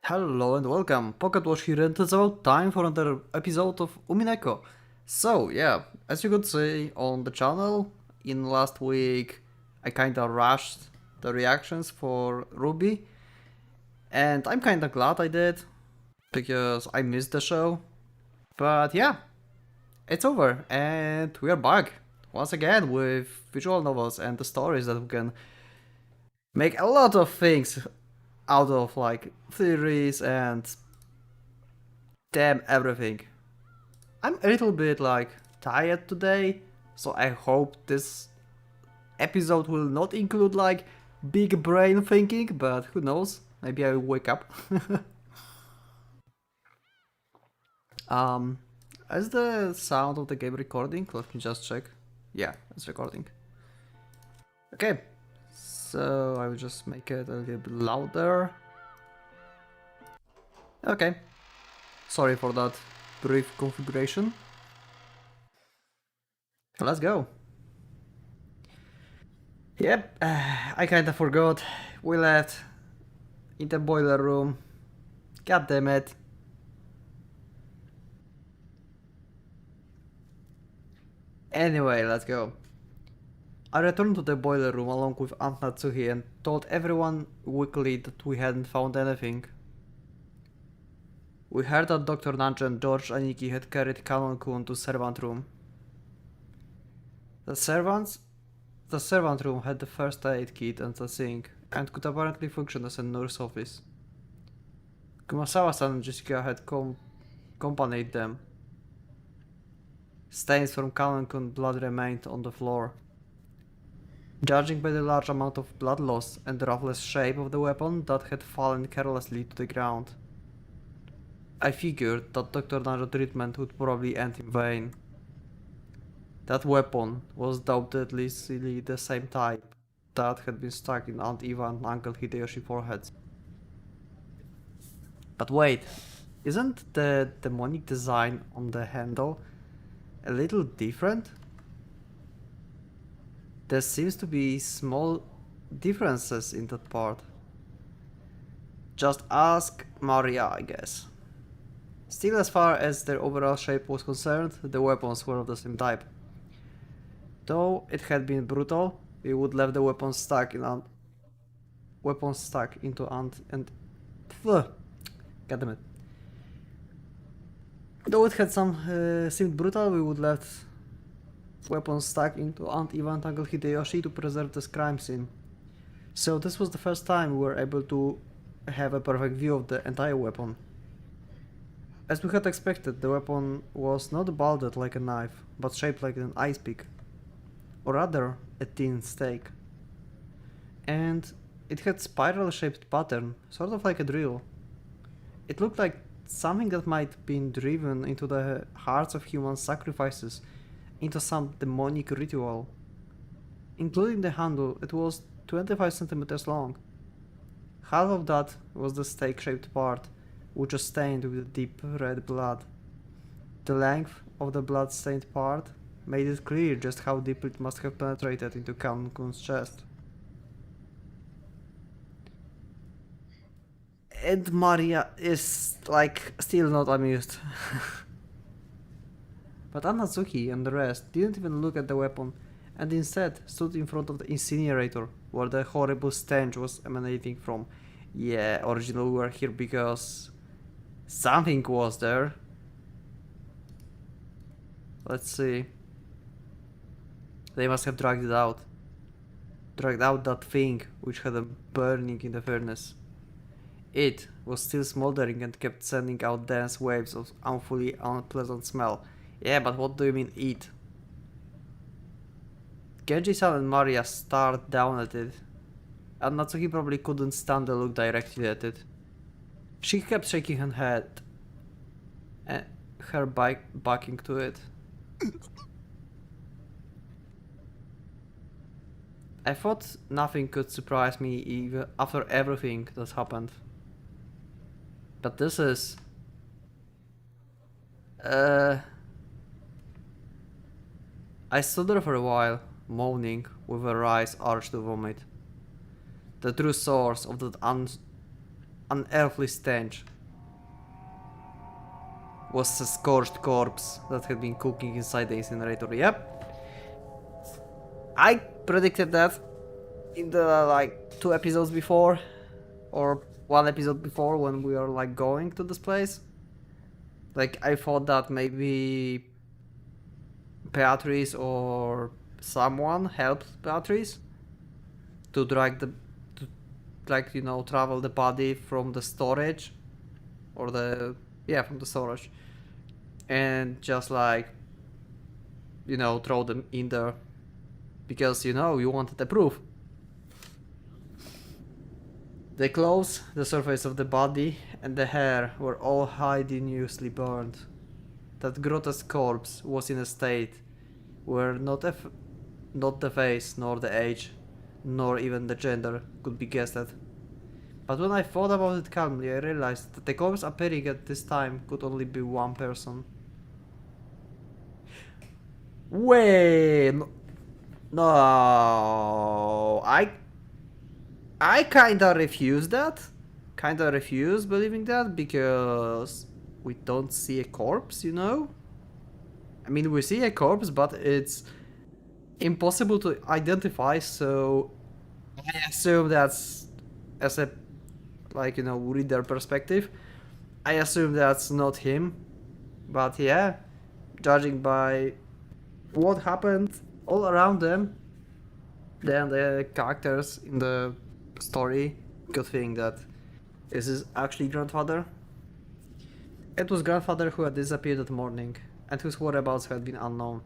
Hello and welcome, PocketWatch here, and it's about time for another episode of Umineko. So yeah, as you could see on the channel, in last week I kinda rushed the reactions for Ruby, and I'm kinda glad I did, because I missed the show. But yeah, it's over, and we are back once again with visual novels and the stories that we can make a lot of things out of, like theories and damn everything. I'm a little bit like tired today, so I hope this episode will not include like big brain thinking, but who knows? Maybe I will wake up. um, is the sound of the game recording? Let me just check. Yeah, it's recording. Okay, so I will just make it a little bit louder. Okay, sorry for that brief configuration. Let's go. Yep, I kinda forgot. We left in the boiler room. God damn it. Anyway, let's go. I returned to the boiler room along with Aunt Natsuhi and told everyone weakly that we hadn't found anything. We heard that Dr. Nanjo and George Aniki had carried Kanon-kun to servant room. The servant room had the first aid kit and a sink, and could apparently function as a nurse office. Kumasawa-san and Jessica had accompanied them. Stains from Kanon-kun blood remained on the floor. Judging by the large amount of blood loss and the roughless shape of the weapon that had fallen carelessly to the ground, I figured that Dr. Nanjo's treatment would probably end in vain. That weapon was doubtedly the same type that had been stuck in Aunt Eva and Uncle Hideyoshi's foreheads. But wait, isn't the demonic design on the handle a little different? There seems to be small differences in that part. Just ask Maria, I guess. Still, as far as their overall shape was concerned, the weapons were of the same type. Though it had been brutal, we would leave the weapons stuck into Aunt and God damn it. Though it had seemed brutal, we would left weapons stuck into Aunt Eva and Uncle Hideyoshi to preserve this crime scene. So this was the first time we were able to have a perfect view of the entire weapon. As we had expected, the weapon was not balded like a knife, but shaped like an ice pick. Or rather, a thin stake. And it had spiral-shaped pattern, sort of like a drill. It looked like something that might be driven into the hearts of human sacrifices, into some demonic ritual. Including the handle, it was 25 centimeters long. Half of that was the stake-shaped part, which was stained with deep red blood. The length of the blood-stained part made it clear just how deep it must have penetrated into Kanon-kun's chest. And Maria is, like, still not amused. But Anatsuki and the rest didn't even look at the weapon, and instead stood in front of the incinerator, where the horrible stench was emanating from. Yeah, originally we were here because something was there. Let's see. They must have dragged it out. Dragged out that thing which had them burning in the furnace. It was still smoldering and kept sending out dense waves of awfully unpleasant smell. Yeah, but what do you mean it? Genji-san and Maria stared down at it, and Natsuki probably couldn't stand the look directly at it. She kept shaking her head, her backing to it. I thought nothing could surprise me even after everything that happened. But this is... I stood there for a while, moaning, with her eyes arched to vomit. The true source of that unearthly stench was a scorched corpse that had been cooking inside the incinerator. Yep. I predicted that in the like 2 episodes before, or 1 episode before, when we were like going to this place. Like I thought that maybe Beatrice or someone helped Beatrice to drag the, to, like, you know, travel the body from the storage, or the, yeah, from the storage, and just like, you know, throw them in there, because, you know, you wanted the proof. The clothes, the surface of the body, and the hair were all hideously burned. That grotesque corpse was in a state where not the face, nor the age, nor even the gender could be guessed at. But when I thought about it calmly, I realized that the corpse appearing at this time could only be one person. Wait, no, I kinda refuse that. Kinda refuse believing that, because we don't see a corpse, you know? I mean, we see a corpse, but it's impossible to identify, so I assume that's, as a, like, you know, reader perspective, I assume that's not him. But yeah, judging by what happened all around them, then the characters in the story could think that this is actually grandfather. It was grandfather who had disappeared that morning, and whose whereabouts had been unknown.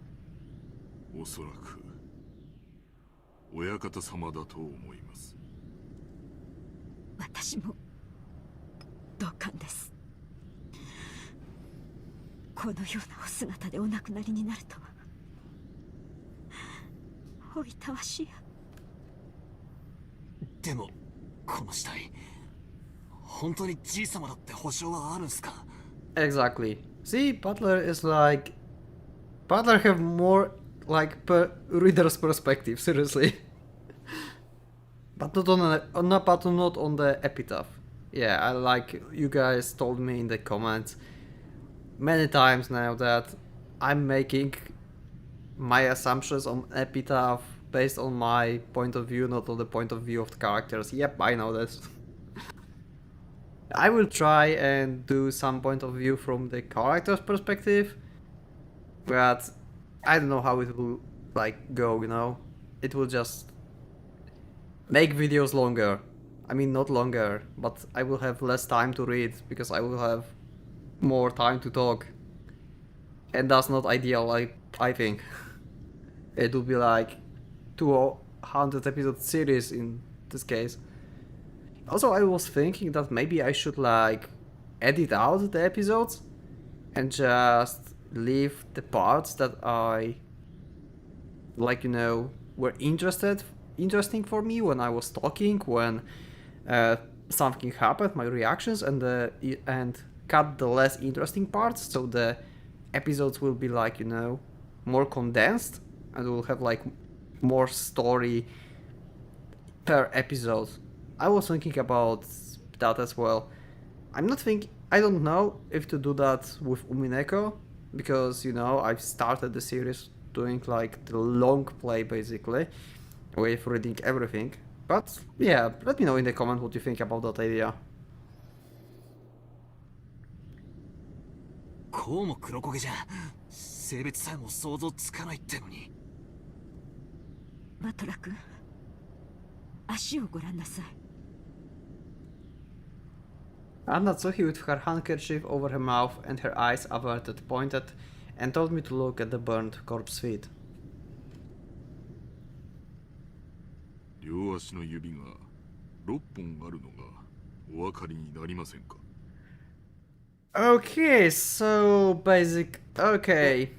おそらく親方様だと思います。私も同感です。このようなお姿でお亡くなりになるとは。おいたわしや。でもこの死体本当にじい様だって保証はあるんすか？ Exactly. See, Butler is like... Butler have more, like, reader's perspective, seriously. But not on the epitaph. Yeah, I like you guys told me in the comments many times now that I'm making my assumptions on epitaph based on my point of view, not on the point of view of the characters. Yep, I know this. I will try and do some point of view from the character's perspective, but I don't know how it will like go, you know? It will just make videos longer. I mean, not longer, but I will have less time to read because I will have more time to talk. And that's not ideal, I think. It will be like 200 episode series in this case. Also, I was thinking that maybe I should like edit out the episodes and just leave the parts that I like, you know, were interesting for me when I was talking, when something happened, my reactions, and cut the less interesting parts, so the episodes will be like, you know, more condensed, and we'll have like more story per episode. I was thinking about that as well. I don't know if to do that with Umineko, because, you know, I've started the series doing like the long play basically, with reading everything. But yeah, let me know in the comment what you think about that idea. こうも黒焦げじゃ性別さえも想像つかないってのに。バトラ君、足をご覧なさい。Anna Tsuhi with her handkerchief over her mouth and her eyes averted pointed and told me to look at the burned corpse feet. 両足の指が6本あるのがお分かりになりませんか？ Okay, so basic. Okay.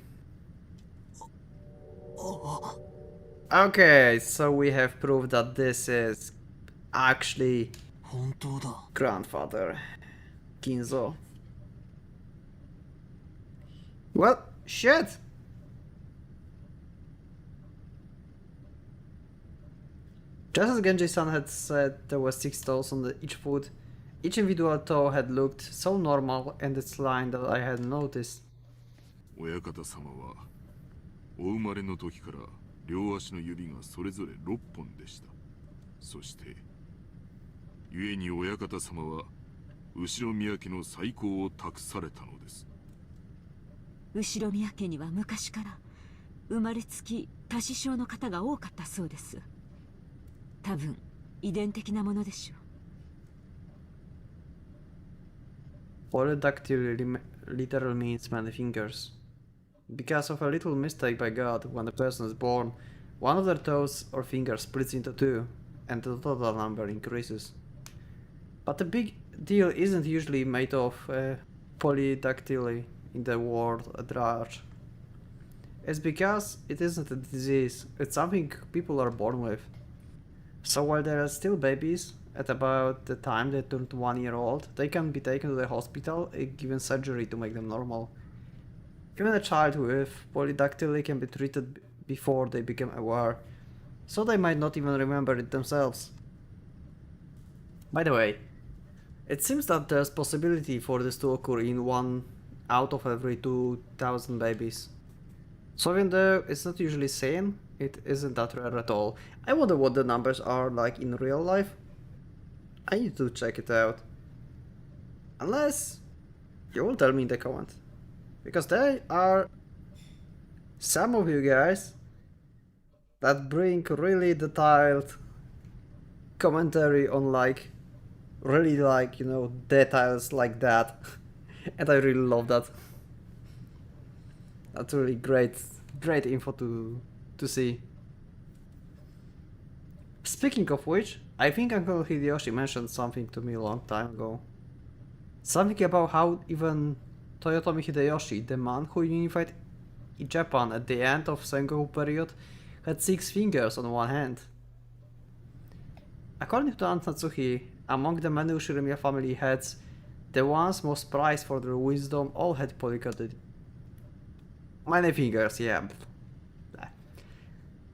Okay, so we have proved that this is actually 本当だ。 grandfather Kinzo. Well, shit. Just as Genji-san had said there were 6 toes on each foot, Each individual toe had looked so normal and its line that I hadn't noticed. 親方様はお生まれの時から両足の指がそれぞれ6本でした。そして故に親方様は後ろ宮家の再興を託されたのです。後ろ宮家には昔から生まれつき多子症の方が多かったそうです。多分遺伝的なものでしょう。Polydactyly literally means many fingers. Because of a little mistake by God, when a person is born, one of their toes or fingers splits into two, and the total number increases. But the big deal isn't usually made of polydactyly in the world at large. It's because it isn't a disease, it's something people are born with. So while they are still babies, at about the time they turn 1 year old, they can be taken to the hospital and given surgery to make them normal. Even a child with polydactyly can be treated before they become aware, so they might not even remember it themselves. By the way, it seems that there's possibility for this to occur in 1 out of every 2,000 babies. So even though it's not usually seen, it isn't that rare at all. I wonder what the numbers are like in real life. I need to check it out. Unless you will tell me in the comment. Because there are some of you guys that bring really detailed commentary on really details like that. And I really love that. That's really great info to see. Speaking of which, I think Uncle Hideyoshi mentioned something to me a long time ago. Something about how even Toyotomi Hideyoshi, the man who unified Japan at the end of Sengoku period, had 6 fingers on one hand. According to Aunt Natsuhi, among the many Ushirimiya family heads, the ones most prized for their wisdom all had polydactyly. Many fingers, yeah.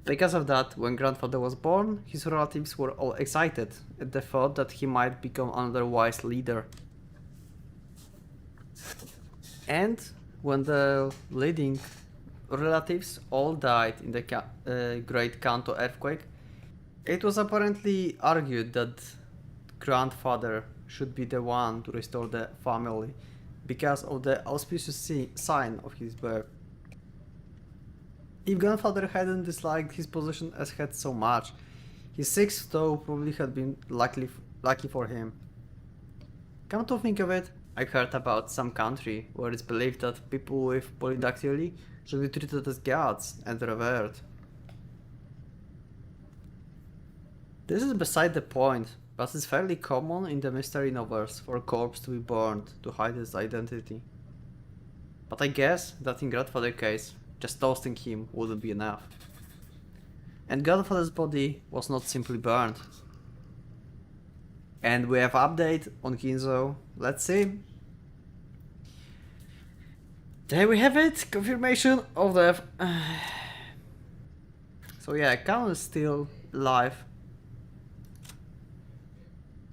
Because of that, when grandfather was born, his relatives were all excited at the thought that he might become another wise leader. And when the leading relatives all died in the Great Kanto earthquake, it was apparently argued that grandfather should be the one to restore the family because of the auspicious sign of his birth. If grandfather hadn't disliked his position as head so much, his 6th toe probably had been lucky for him. Come to think of it, I've heard about some country where it's believed that people with polydactyly should be treated as gods and revered. This is beside the point, but it's fairly common in the mystery novels for a corpse to be burned to hide its identity. But I guess that in grandfather's case, just toasting him wouldn't be enough. And grandfather's body was not simply burned. And we have update on Ginzo. Let's see. There we have it, confirmation of death. So yeah, Kano is still alive.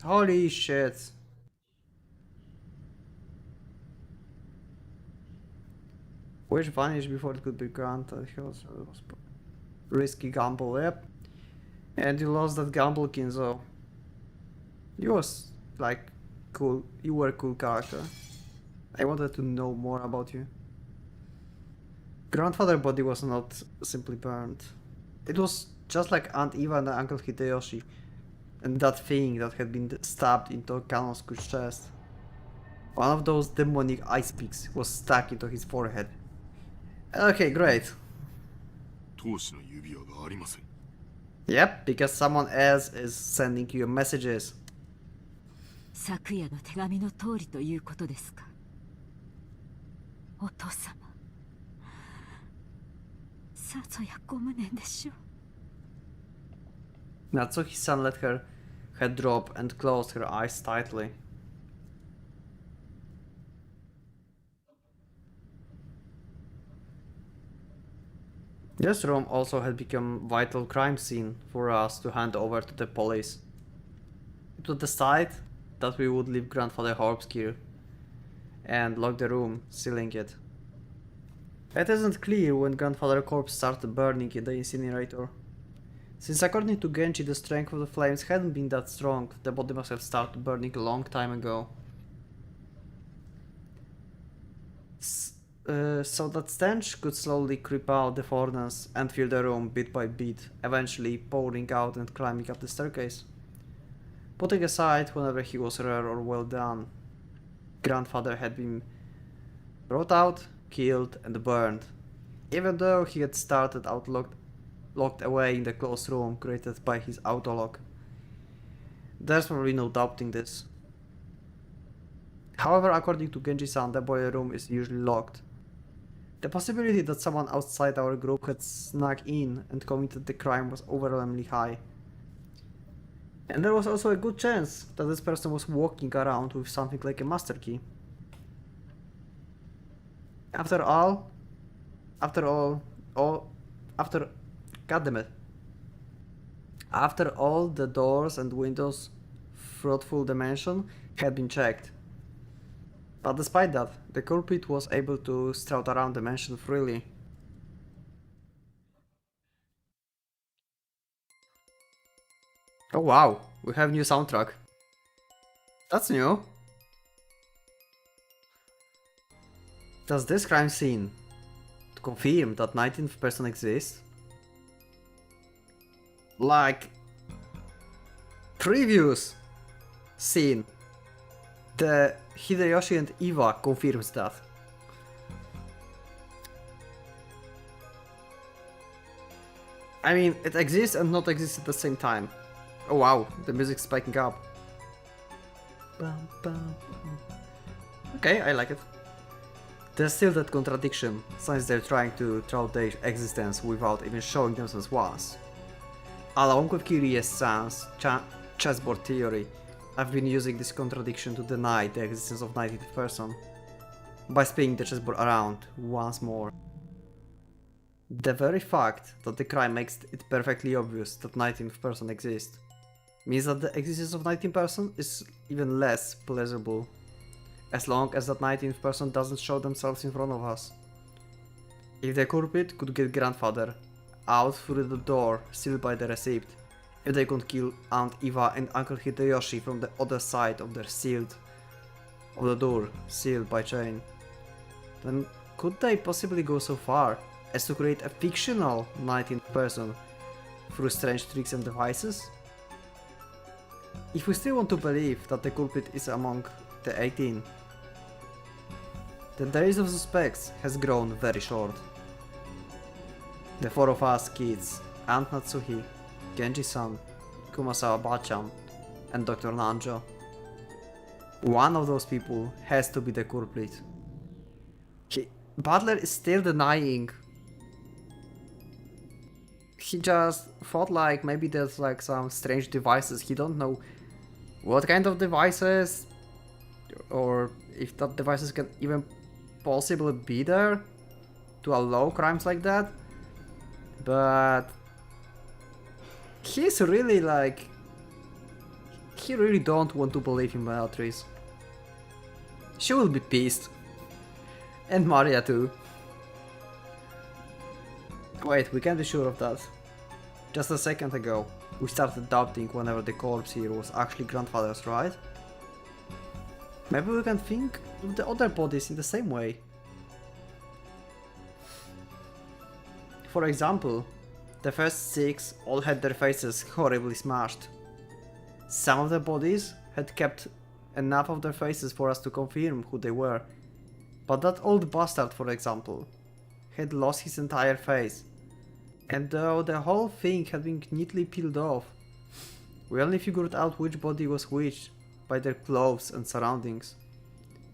Holy shit. Wish vanished before it could be granted. He was risky gamble, yep. And you lost that gamble, Kinzo. You was cool. You were a cool character. I wanted to know more about you. Grandfather's body was not simply burned. It was just like Aunt Eva and Uncle Hideyoshi, and that thing that had been stabbed into Kanosuke's chest. One of those demonic ice picks was stuck into his forehead. Okay, great. 当主の指輪がありません。 Yep, because someone else is sending you messages. 昨夜の手紙の通りということですか。お父様、さぞやご無念でしょう。 Natsuki-san let her head drop and closed her eyes tightly. This room also had become vital crime scene for us to hand over to the police. It was the site that we would leave Grandfather Horp's key and lock the room, sealing it. It isn't clear when Grandfather corpse started burning in the incinerator. Since according to Genji the strength of the flames hadn't been that strong, the body must have started burning a long time ago. So that stench could slowly creep out the furnace and fill the room bit by bit, eventually pouring out and climbing up the staircase. Putting aside whenever he was rare or well done, Grandfather had been brought out, killed and burned, even though he had started out locked away in the closed room created by his autolock. There's probably no doubting this. However, according to Genji-san, the boiler room is usually locked. The possibility that someone outside our group had snuck in and committed the crime was overwhelmingly high. And there was also a good chance that this person was walking around with something like a master key. After all, goddammit. After all the doors and windows throughout the mansion had been checked. But despite that, the culprit was able to strout around the mansion freely. Oh wow, we have new soundtrack. That's new. Does this crime scene confirm that 19th person exists? Like previous scene, the Hideyoshi and Eva confirms that. I mean, it exists and not exists at the same time. Oh wow, the music's spiking up. Okay, I like it. There's still that contradiction, since they're trying to throw their existence without even showing themselves once. Along with Kiryu-san's chessboard theory, I've been using this contradiction to deny the existence of 19th person, by spinning the chessboard around once more. The very fact that the crime makes it perfectly obvious that 19th person exists, means that the existence of 19th person is even less pleasurable, as long as that 19th person doesn't show themselves in front of us. If the culprit could get Grandfather out through the door sealed by the receipt, if they could kill Aunt Eva and Uncle Hideyoshi from the other side of the door sealed by chain, then could they possibly go so far as to create a fictional 19th person through strange tricks and devices? If we still want to believe that the culprit is among the 18, the days of suspects has grown very short. The four of us kids, Aunt Natsuhi, Genji-san, Kumasawa-bachan, and Dr. Nanjo. One of those people has to be the culprit. Butler is still denying. He just thought like maybe there's like some strange devices. He don't know what kind of devices, or if that devices can even possibly be there to allow crimes like that. But he's really like, he really don't want to believe in Beatrice. She will be pissed. And Maria too. Wait, we can't be sure of that. Just a second ago, we started doubting whenever the corpse here was actually Grandfather's, right? Maybe we can think of the other bodies in the same way. For example, the first 6 all had their faces horribly smashed. Some of the bodies had kept enough of their faces for us to confirm who they were, but that old bastard, for example, had lost his entire face, and though the whole thing had been neatly peeled off, we only figured out which body was which by their clothes and surroundings.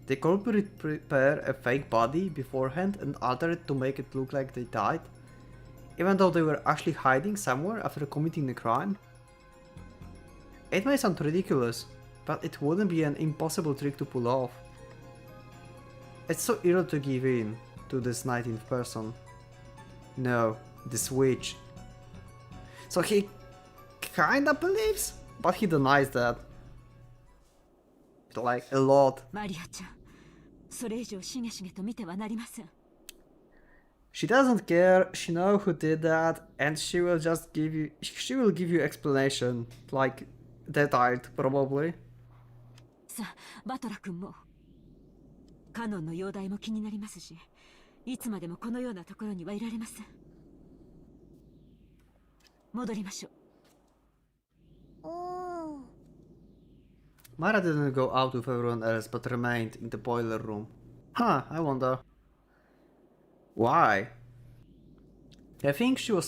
The culprit prepared a fake body beforehand and altered it to make it look like they died, even though they were actually hiding somewhere after committing the crime. It may sound ridiculous, but it wouldn't be an impossible trick to pull off. It's so easy to give in to this 19th person. No, this witch. So he kinda believes, but he denies that. like a lot. マリアちゃん、それ以上しげしげと見てはなりません。 She doesn't care, she knows who did that, and she will give you explanation, like detailed probably. さあ、バトラ君も。カノンの容体も気になりますし、いつまでもこのようなところにはいられません。戻りましょう。 Mara didn't go out with everyone else but remained in the boiler room. Huh, I wonder. Why? I think she was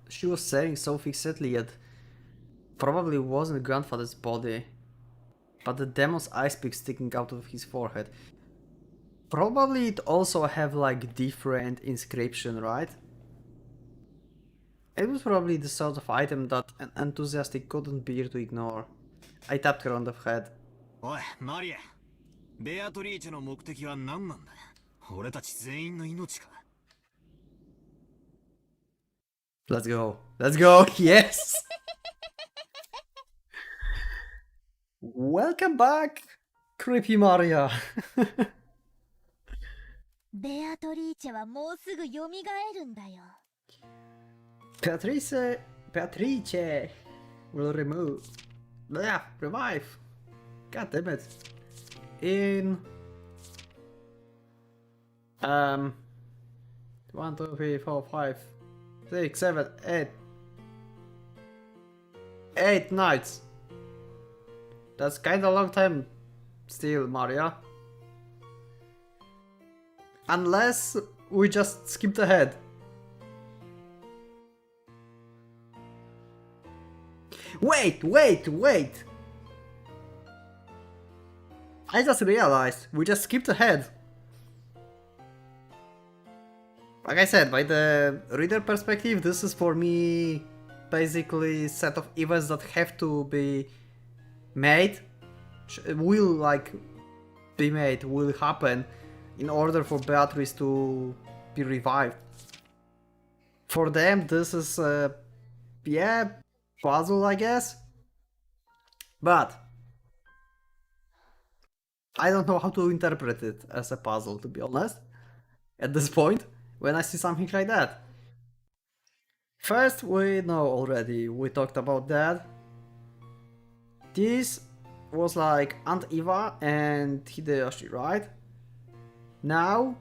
saying so fixedly it probably wasn't grandfather's body, but the demon's ice pick sticking out of his forehead. Probably it also have like different inscription, right? It was probably the sort of item that an enthusiastic couldn't bear to ignore. I tapped her on the head. おい、マリア。ベアトリーチェの目的は何なんだ？俺たち全員の命か。Let's go. Let's go. Yes. Welcome back, creepy Maria. ベアトリーチェはもうすぐ蘇るんだよ。Beatrice will revive. God damn it. In 1, 2, 3, 4, 5, 6, 7, 8 nights. That's kinda long time still, Maria. Unless we just skipped ahead. Wait! I just realized we just skipped ahead. Like I said, by the reader perspective, this is for me basically set of events that have to be made, will happen in order for Beatrice to be revived. For them, this is puzzle, I guess. But I don't know how to interpret it as a puzzle, to be honest, at this point, when I see something like that. First, we know already, we talked about that. This was like Aunt Eva and Hideyoshi, right? Now,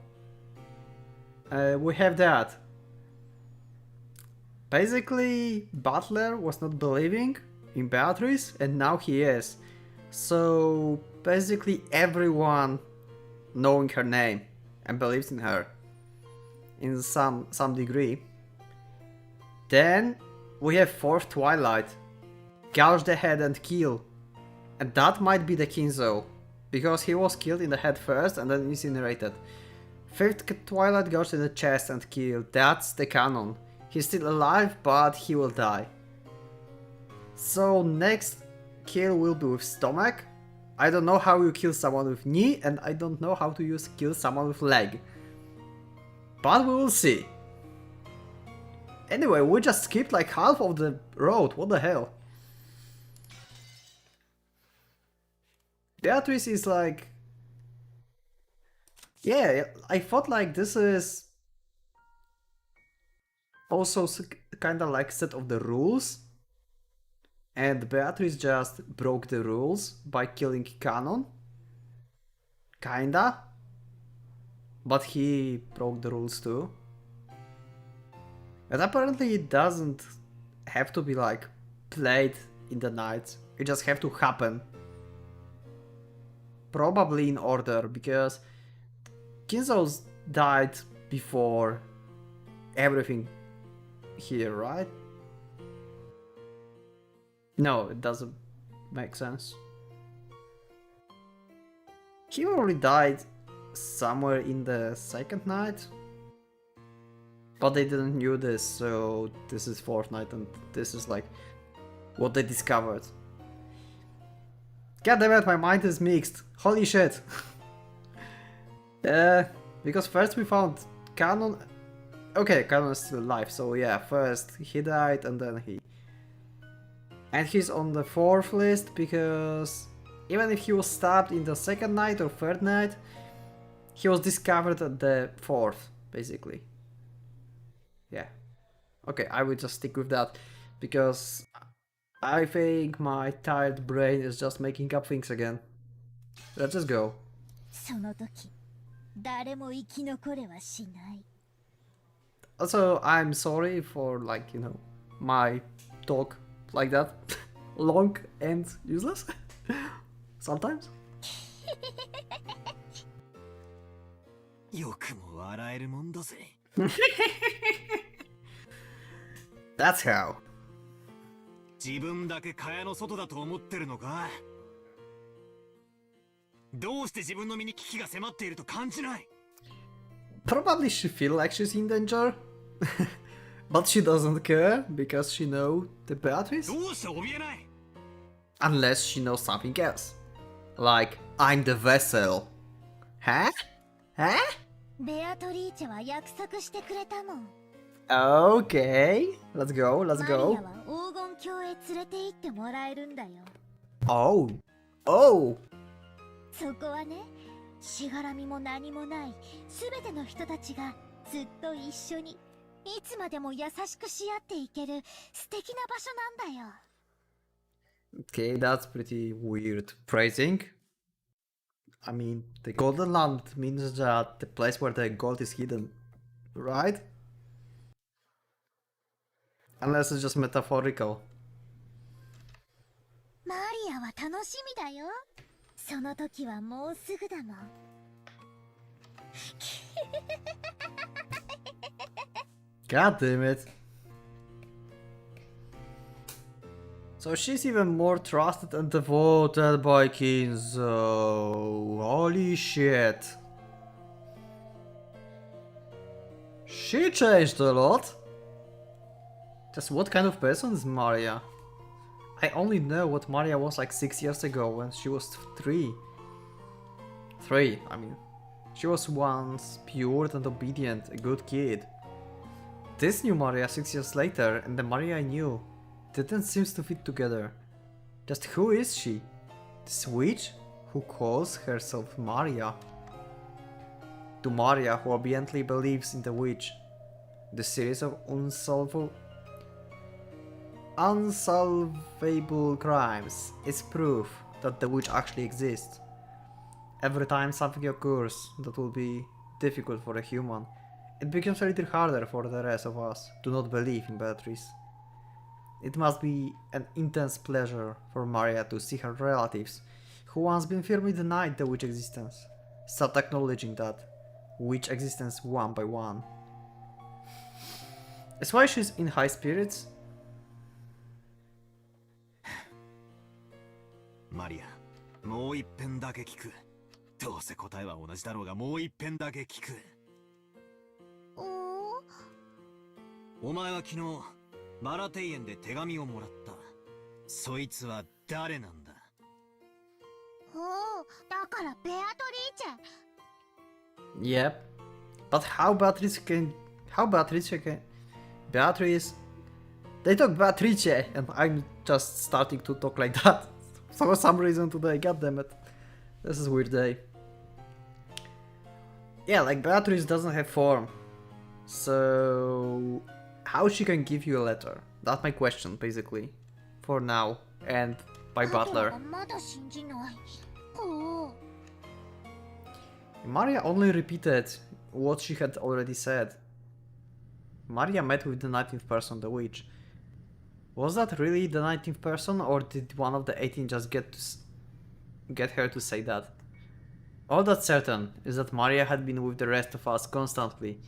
we have that. Basically, Butler was not believing in Beatrice, and now he is. So, basically everyone knowing her name and believes in her in some degree. Then, we have Fourth Twilight. Gouge the head and kill. And that might be the Kinzo, because he was killed in the head first and then incinerated. Fifth Twilight goes in the chest and kill. That's the canon. He's still alive, but he will die. So next kill will be with stomach. I don't know how you kill someone with knee, and I don't know how to kill someone with leg. But we will see. Anyway, we just skipped like half of the road, what the hell? Beatrice is like... Yeah, I thought like this is also kinda like set of the rules. And Beatrice just broke the rules by killing Canon. Kinda. But he broke the rules too. And apparently it doesn't have to be like played in the night. It just have to happen. Probably in order, because Kinzo's died before everything here, right? No, it doesn't make sense. He already died somewhere in the second night. But they didn't knew this, so this is fourth night and this is like what they discovered. God damn it, my mind is mixed. Holy shit. Because first we found Canon. Okay, Canon is still alive, so yeah, first he died and then he... And he's on the fourth list because Even if he was stabbed in the second night or third night, he was discovered at the fourth, basically. Yeah. Okay, I will just stick with that, because I think my tired brain is just making up things again. Let's just go. その時誰も生き残れはしない。 Also, I'm sorry for, like, you know, my talk like that. Long and useless. Sometimes. よくも笑えるもんだぜ。That's how. 自分だけ蚊帳の外だと思ってるのか？どうして自分の身に危機が迫っていると感じない？ Probably she feels like she's in danger. But she doesn't care because she knows the Beatrice. どうして怯えない？ Unless she knows something else. Like, I'm the vessel. Huh? Huh? ベアトリーチェは約束してくれたもん。 Okay. Let's go, let's マリア go. は黄金鏡へ連れて行ってもらえるんだよ。 Oh. Oh. そこはね、しがらみも何もないすべての人たちがずっと一緒にいつまでも優しくし合っていける素敵な場所なんだよ。 Okay, that's pretty weird phrasing. I mean, the Golden Land means that the place where the gold is hidden, right? Unless it's just metaphorical. マリアは楽しみだよ。その時はもうすぐだもん。 God damn it. So she's even more trusted and devoted by Kinzo. Holy shit. She changed a lot. Just what kind of person is Maria? I only know what Maria was like 6 years ago when she was 3. 3, I mean. She was once pure and obedient, a good kid. This new Maria 6 years later and the Maria I knew didn't seem to fit together. Just who is she? This witch who calls herself Maria? To Maria who obediently believes in the witch, the series of unsolvable crimes is proof that the witch actually exists. Every time something occurs that will be difficult for a human, it becomes a little harder for the rest of us to not believe in Beatrice. It must be an intense pleasure for Maria to see her relatives, who once been firmly denied the witch existence, start acknowledging that witch existence one by one. That's why she's in high spirits. マリア、もう一遍だけ聞く。どうせ答えは同じだろうが、もう一遍だけ聞く。お前は昨日マラ庭園で手紙をもらった。そいつは誰なんだ？おお、だからベアトリーチェ。 Yep. But how Beatrice can... Beatrice... They talk Beatrice and I'm just starting to talk like that. For some reason today, god damn it. This is a weird day. Yeah, like Beatrice doesn't have form. So... how she can give you a letter? That's my question, basically. For now. And by Butler. まだ信じない。おお。 Maria only repeated what she had already said. Maria met with the 19th person, the witch. Was that really the 19th person, or did one of the 18 just get her to say that? All that's certain is that Maria had been with the rest of us constantly,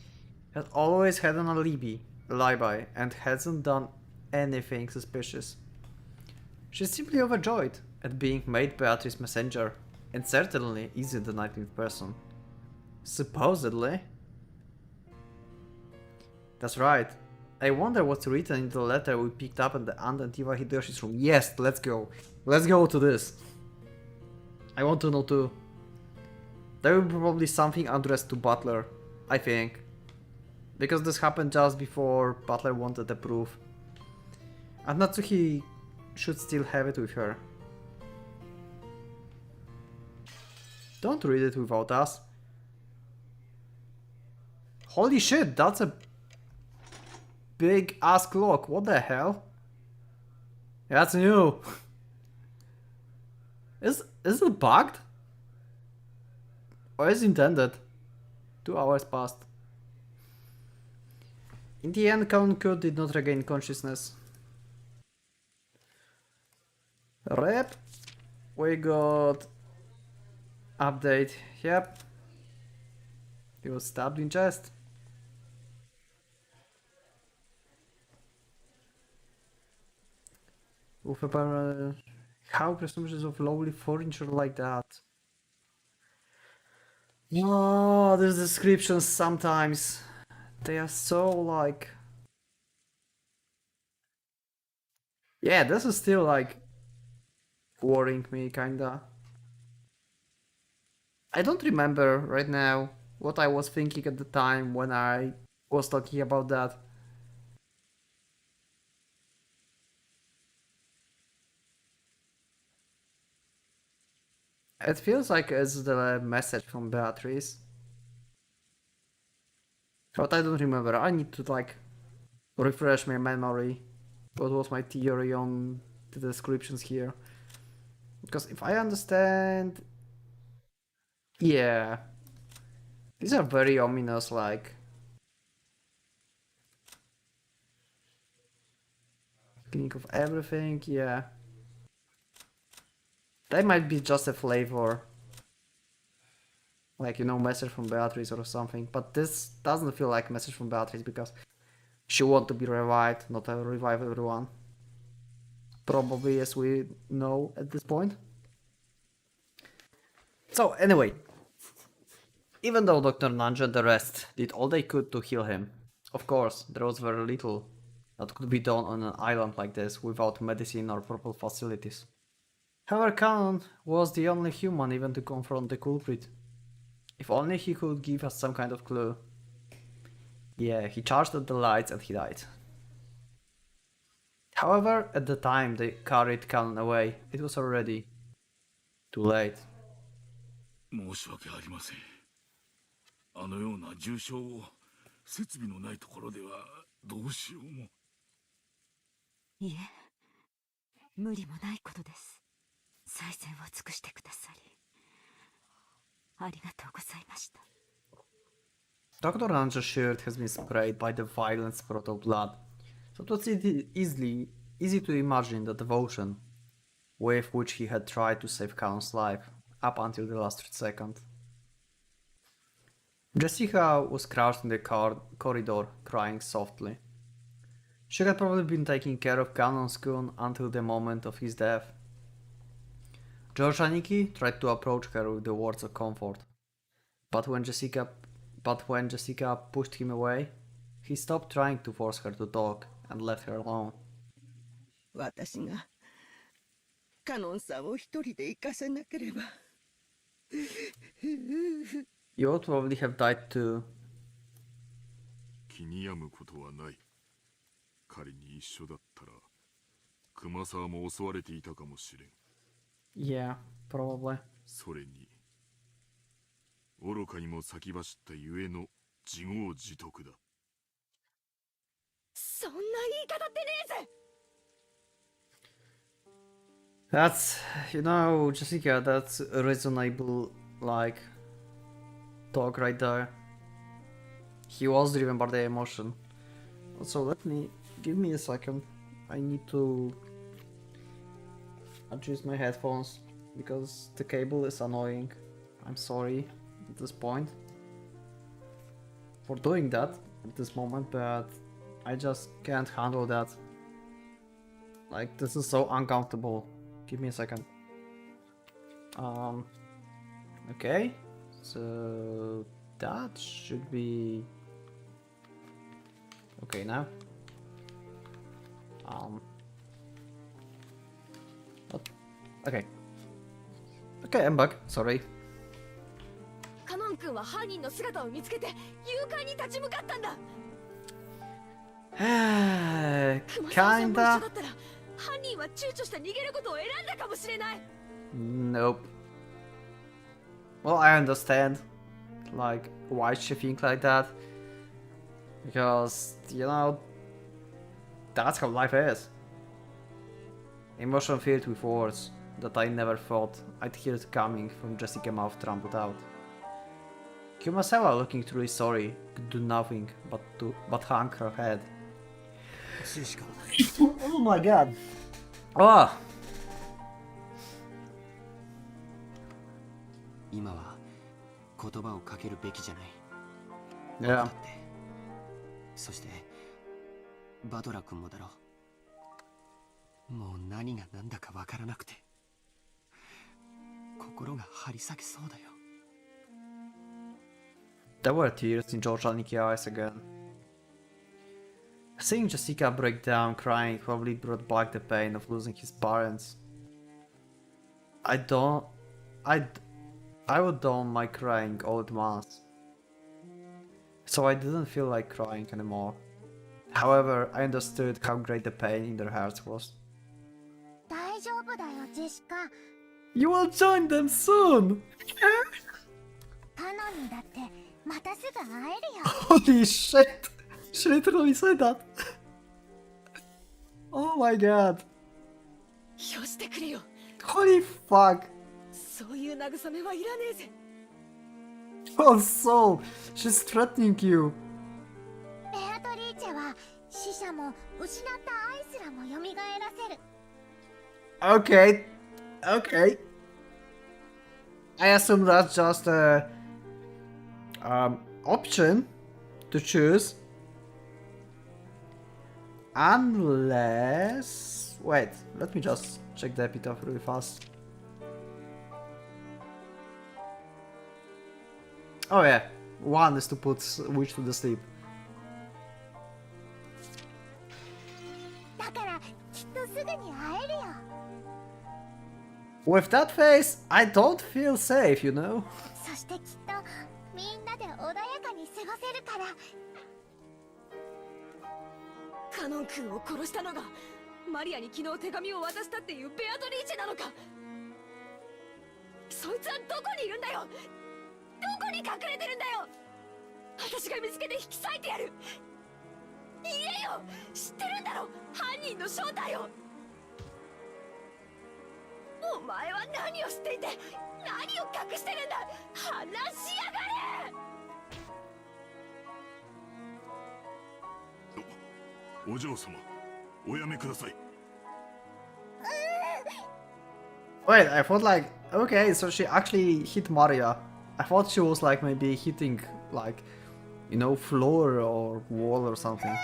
had always had an alibi, and hasn't done anything suspicious. She's simply overjoyed at being made Beatrice's messenger, and certainly isn't the 19th person. Supposedly. That's right. I wonder what's written in the letter we picked up in the aunt and Eva Hideyoshi's room. Yes, let's go. Let's go to this. I want to know too. There will be probably something addressed to Butler, I think. Because this happened just before Butler wanted the proof. And Natsuki should still have it with her. Don't read it without us. Holy shit, that's a big ass clock. What the hell? That's new. Is it bugged? Or is it intended? 2 hours passed. In the end, Count did not regain consciousness. Rep. We got update. Yep. He was stabbed in chest. With a how presumptions of lowly furniture like that? Oh, these descriptions sometimes they are so like. Yeah, this is still like worrying me kinda. I don't remember right now what I was thinking at the time when I was talking about that. It feels like it's the message from Beatrice. But I don't remember. I need to like refresh my memory. What was my theory on the descriptions here? Because if I understand... Yeah. These are very ominous, like... Think of everything, yeah. That might be just a flavor. Like, you know, message from Beatrice or something. But this doesn't feel like a message from Beatrice because she wants to be revived, not revive everyone. Probably, as we know at this point. So, anyway. Even though Dr. Nange and the rest did all they could to heal him, of course, there was very little that could be done on an island like this without medicine or proper facilities. However, Cannon was the only human even to confront the culprit. If only he could give us some kind of clue. Yeah, he charged at the lights and he died. However, at the time they carried Cannon away, it was already too late. 申し訳ありません。あのような重傷を設備のないところではどうしようも。いえ、無理もないことです。最善を尽くしてくださりありがとうございました。 Dr. Nange's shirt has been sprayed by the violent spurt of blood, so it was easy to imagine the devotion with which he had tried to save Cannon's life up until the last second. Jessica was crouched in the corridor, crying softly. She had probably been taking care of Cannon's gun until the moment of his death. George Aniki tried to approach her with the words of comfort, but when Jessica pushed him away, he stopped trying to force her to talk and left her alone. 私がカノンさんを一人で行かせなければ。You would probably have died too. 気に病むことはない。仮に一緒だったら、熊沢も襲われていたかもしれん。Yeah, probably. それに、愚かにも先走ったゆえの自業自得だ。そんな言い方ってねえぜ。That's, you know, Jessica, that's a reasonable, like, talk right there. He was driven by the emotion. Also, give me a second. I need to adjust my headphones because the cable is annoying. I'm sorry at this point for doing that at this moment, but I just can't handle that. Like, this is so uncomfortable. Give me a second. Okay, so that should be okay now. Okay. Okay, I'm back. Sorry. カノン君は犯人の姿を見つけて誘拐に立ち向かったんだ。熊沢さんも一緒 Kinda. だったら犯人は躊躇して逃げることを選んだかもしれない。 Nope. Well, I understand, like, why she think like that. Because, you know, that's how life is. Emotion filled with words that I never thought I'd hear coming from Jessica mouth trampled out. Kumasawa, looking truly sorry, could do nothing but hang her head. Oh my god. Oh! 今は言葉をかけるべきじゃない。 Yeah. だってそしてバトラ君もだろう。もう何が何だかわからなくて心が張り裂けそうだよ。 There were tears in George Anike's eyes again. Seeing Jessica break down crying probably brought back the pain of losing his parents. I would don't mind crying all at once. So I didn't feel like crying anymore. However, I understood how great the pain in their hearts was. 大丈夫だよ、ジェシカ。 You will join them soon! カノンにだってまたすぐ会えるよ。 Holy shit! She literally said that! Oh my god! よしてくれよ。 Holy fuck! そういう慰めはいらねえぜ。 Oh soul! She's threatening you! ベアトリーチェは死者も失った愛すらも蘇らせる。 Okay. Okay. I assume that's just a option to choose. Unless... Wait, let me just check the epitaph really fast. Oh yeah, one is to put witch to the sleep. だからきっとすぐに会えるよ。 With that face, I don't feel safe, you know? そしてきっとみんなで穏やかに過ごせるから。カノン君を殺したのがマリアに昨日手紙を渡したっていうベアトリーチェなのか。そいつはどこにいるんだよ。どこに隠れてるんだよ。私が見つけて引き裂いてやる。言えよ。知ってるんだろ犯人の正体を。お前は何を知っていて何を隠してるんだ。話しやがれ。お嬢様、おやめください。 Wait, I thought like, okay, so she actually hit Maria. I thought she was like maybe hitting like, you know, floor or wall or something.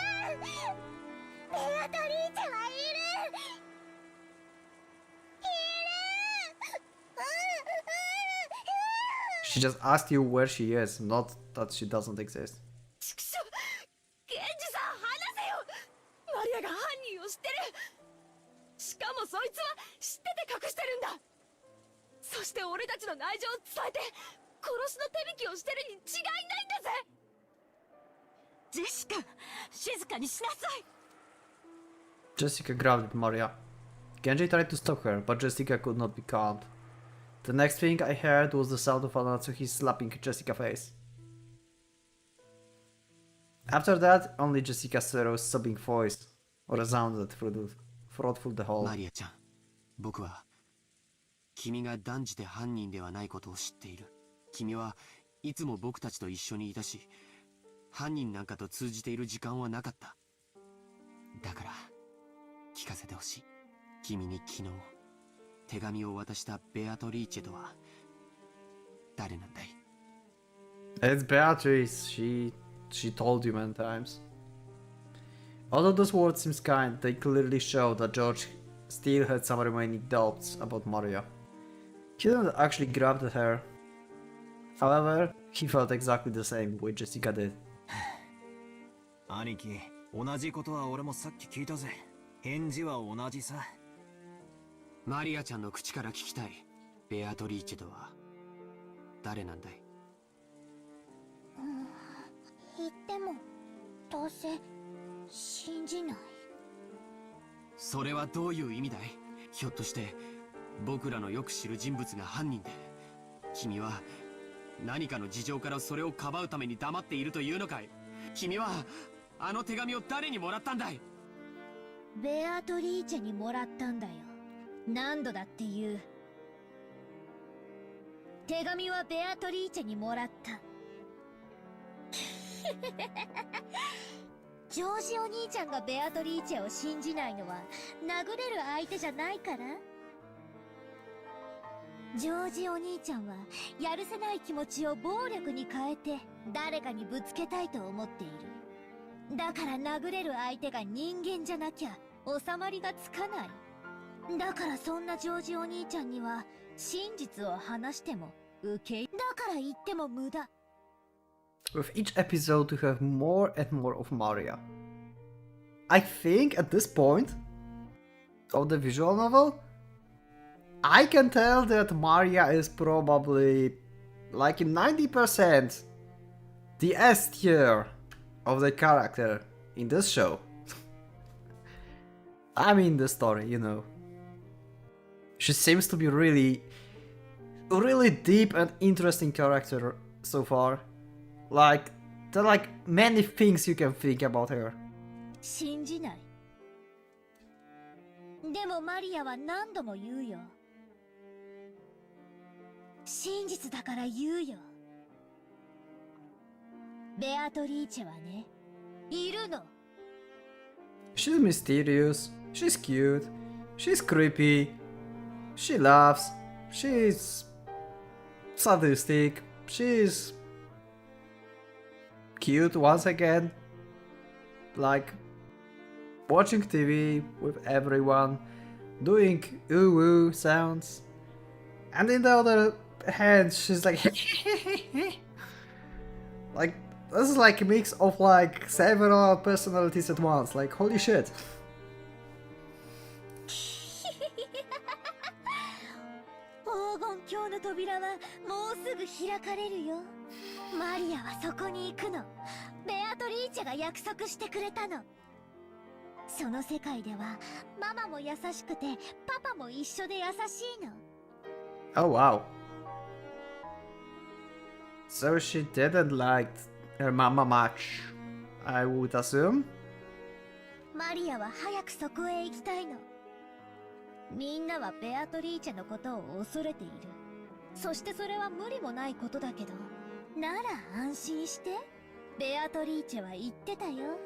ベアトリーチェはいる。She just asked you where she is, not that she doesn't exist. ちくしょう。検事さん話せよ。マリアが犯人を知ってる。しかもそいつは知ってて隠してるんだ。そして俺たちの内情を伝えて殺しの手引きをしてるに違いないんだぜ。ジェシカ、静かにしなさい。 Jessica grabbed at Maria. Genji tried to stop her, but Jessica could not be calmed. The next thing I heard was the sound of Anatsuki slapping Jessica's face. After that, only Jessica's sobbing voice resounded through the hall. マリアちゃん、僕は君が断じて犯人ではないことを知っている。君はいつも僕たちと一緒にいたし、犯人なんかと通じている時間はなかった。だから聞かせてほしい。君に昨日手紙を渡したベアトリーチェとは誰なんだい？ It's Beatrice. She told you many times. Although those words seem kind, they clearly show that George still had some remaining doubts about Maria. He didn't actually grab at her. However, he felt exactly the same way Jessica did. 兄貴、同じことは俺もさっき聞いたぜ。返事は同じさ。マリアちゃんの口から聞きたい。ベアトリーチェとは誰なんだい？言ってもどうせ信じない。それはどういう意味だい？ひょっとして僕らのよく知る人物が犯人で、君は何かの事情からそれをかばうために黙っているというのかい？君はあの手紙を誰にもらったんだい？ベアトリーチェにもらったんだよ。何度だって言う。手紙はベアトリーチェにもらった。ジョージお兄ちゃんがベアトリーチェを信じないのは殴れる相手じゃないから？ジョージお兄ちゃんはやるせない気持ちを暴力に変えて誰かにぶつけたいと思っている。だから殴れる相手が人間じゃなきゃ収まりがつかない。だからそんなジョージお兄ちゃんには真実を話しても受け入れ、だから言っても無駄。With each episode, we have more and more of Maria. I think at this point of the visual novel, I can tell that Maria is probably like in 90% the S tier of the character in this show. I mean the story, you know. She seems to be really deep and interesting character so far. Like, there are like many things you can think about her. 信じない。でもマリアは何度も言うよ。真実だから言うよ。ベアトリーチェはね、いるの。She's mysterious, she's cute, she's creepy, she laughs, she's sadistic, she's cute once again, like watching TV with everyone, doing ooh sounds, and in the other hand she's like like this is like a mix of like several personalities at once, like holy shit. 黄金鏡の扉はもうすぐ開かれるよ。マリアはそこに行くの。ベアトリーチェが約束してくれたの。その世界ではママも優しくてパパも一緒で優しいの。Oh wow. So she didn't like her mama much, I would assume. マリアは早くそこへ行きたいの。みんなはベアトリーチェのことを恐れている。そしてそれは無理もないことだけど、なら安心して。ベアトリーチェは言ってたよ。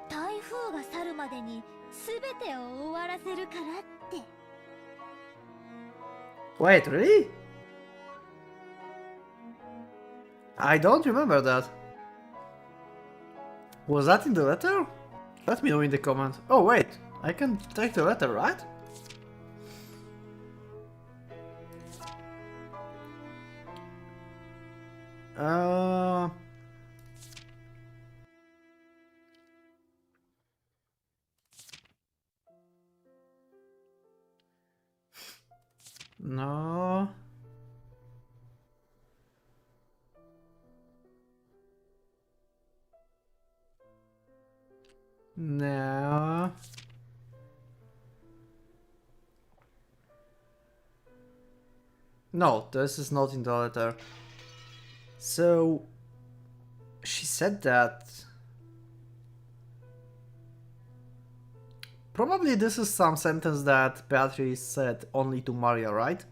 台風が去るまでに全てを終わらせるからって。Wait, really? I don't remember that. Was that in the letter? Let me know in the comments. Oh wait, I can take the letter, right? No. No. No, this is not in the letter. So she said that probably this is some sentence that Beatrice said only to Maria, right?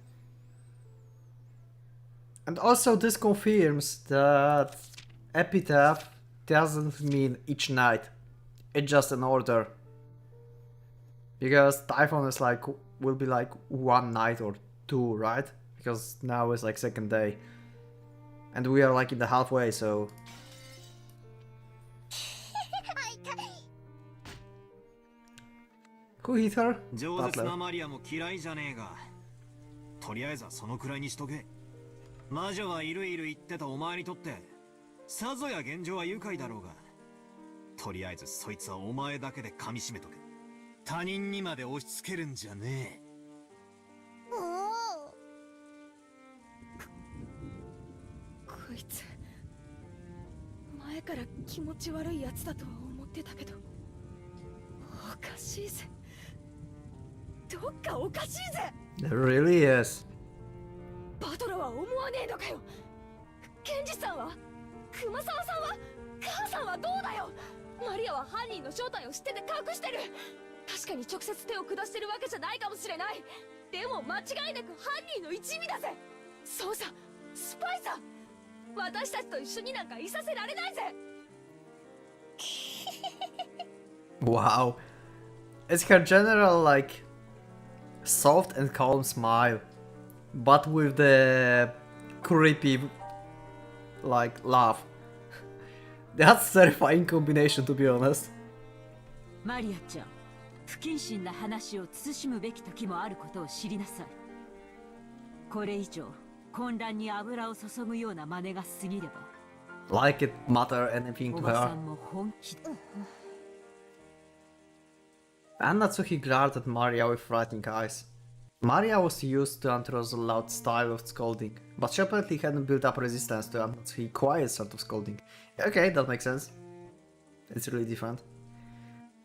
And also this confirms that epitaph doesn't mean each night. It's just an order. Because Typhon is like, will be like one night or two, right? Because now it's like second day. And we are like in the halfway, so... Who hit her? 饒舌 Butler. なマリアも嫌いじゃねえが、とりあえずはそのくらいにしとけ。魔女はいるいる言ってたお前にとって、さぞや現状は愉快だろうが、とりあえずそいつはお前だけで噛み締めとけ。他人にまで押し付けるんじゃねえ。もうこいつ前から気持ち悪いやつだとは思ってたけど、おかしいぜ。どっかおかしいぜ。 It really is. バトラは思わねえのかよ。ケンジさんは熊沢さんは母さんはどうだよ。マリアは犯人の正体を知ってて隠してる。確かに直接手を下してるわけじゃないかもしれない。でも間違いなく犯人の一味だぜ。そうさ、スパイさ。私たちと一緒になんかいさせられないぜ。Wow. It's her general, like, soft and calm smile, but with the creepy, like, laugh. That's a terrifying combination, to be honest. マリアちゃん、不謹慎な話を慎むべき時もあることを知りなさい。これ以上混乱に油を注ぐような真似が過ぎれば Like it matter anything お to ばさ her. んも本気で And Natsuki glared at Maria with frightened eyes. Maria was used to Antro's loud style of scolding, but she apparently hadn't built up resistance to Natsuki's quiet sort of scolding. Okay, that makes sense. It's really different.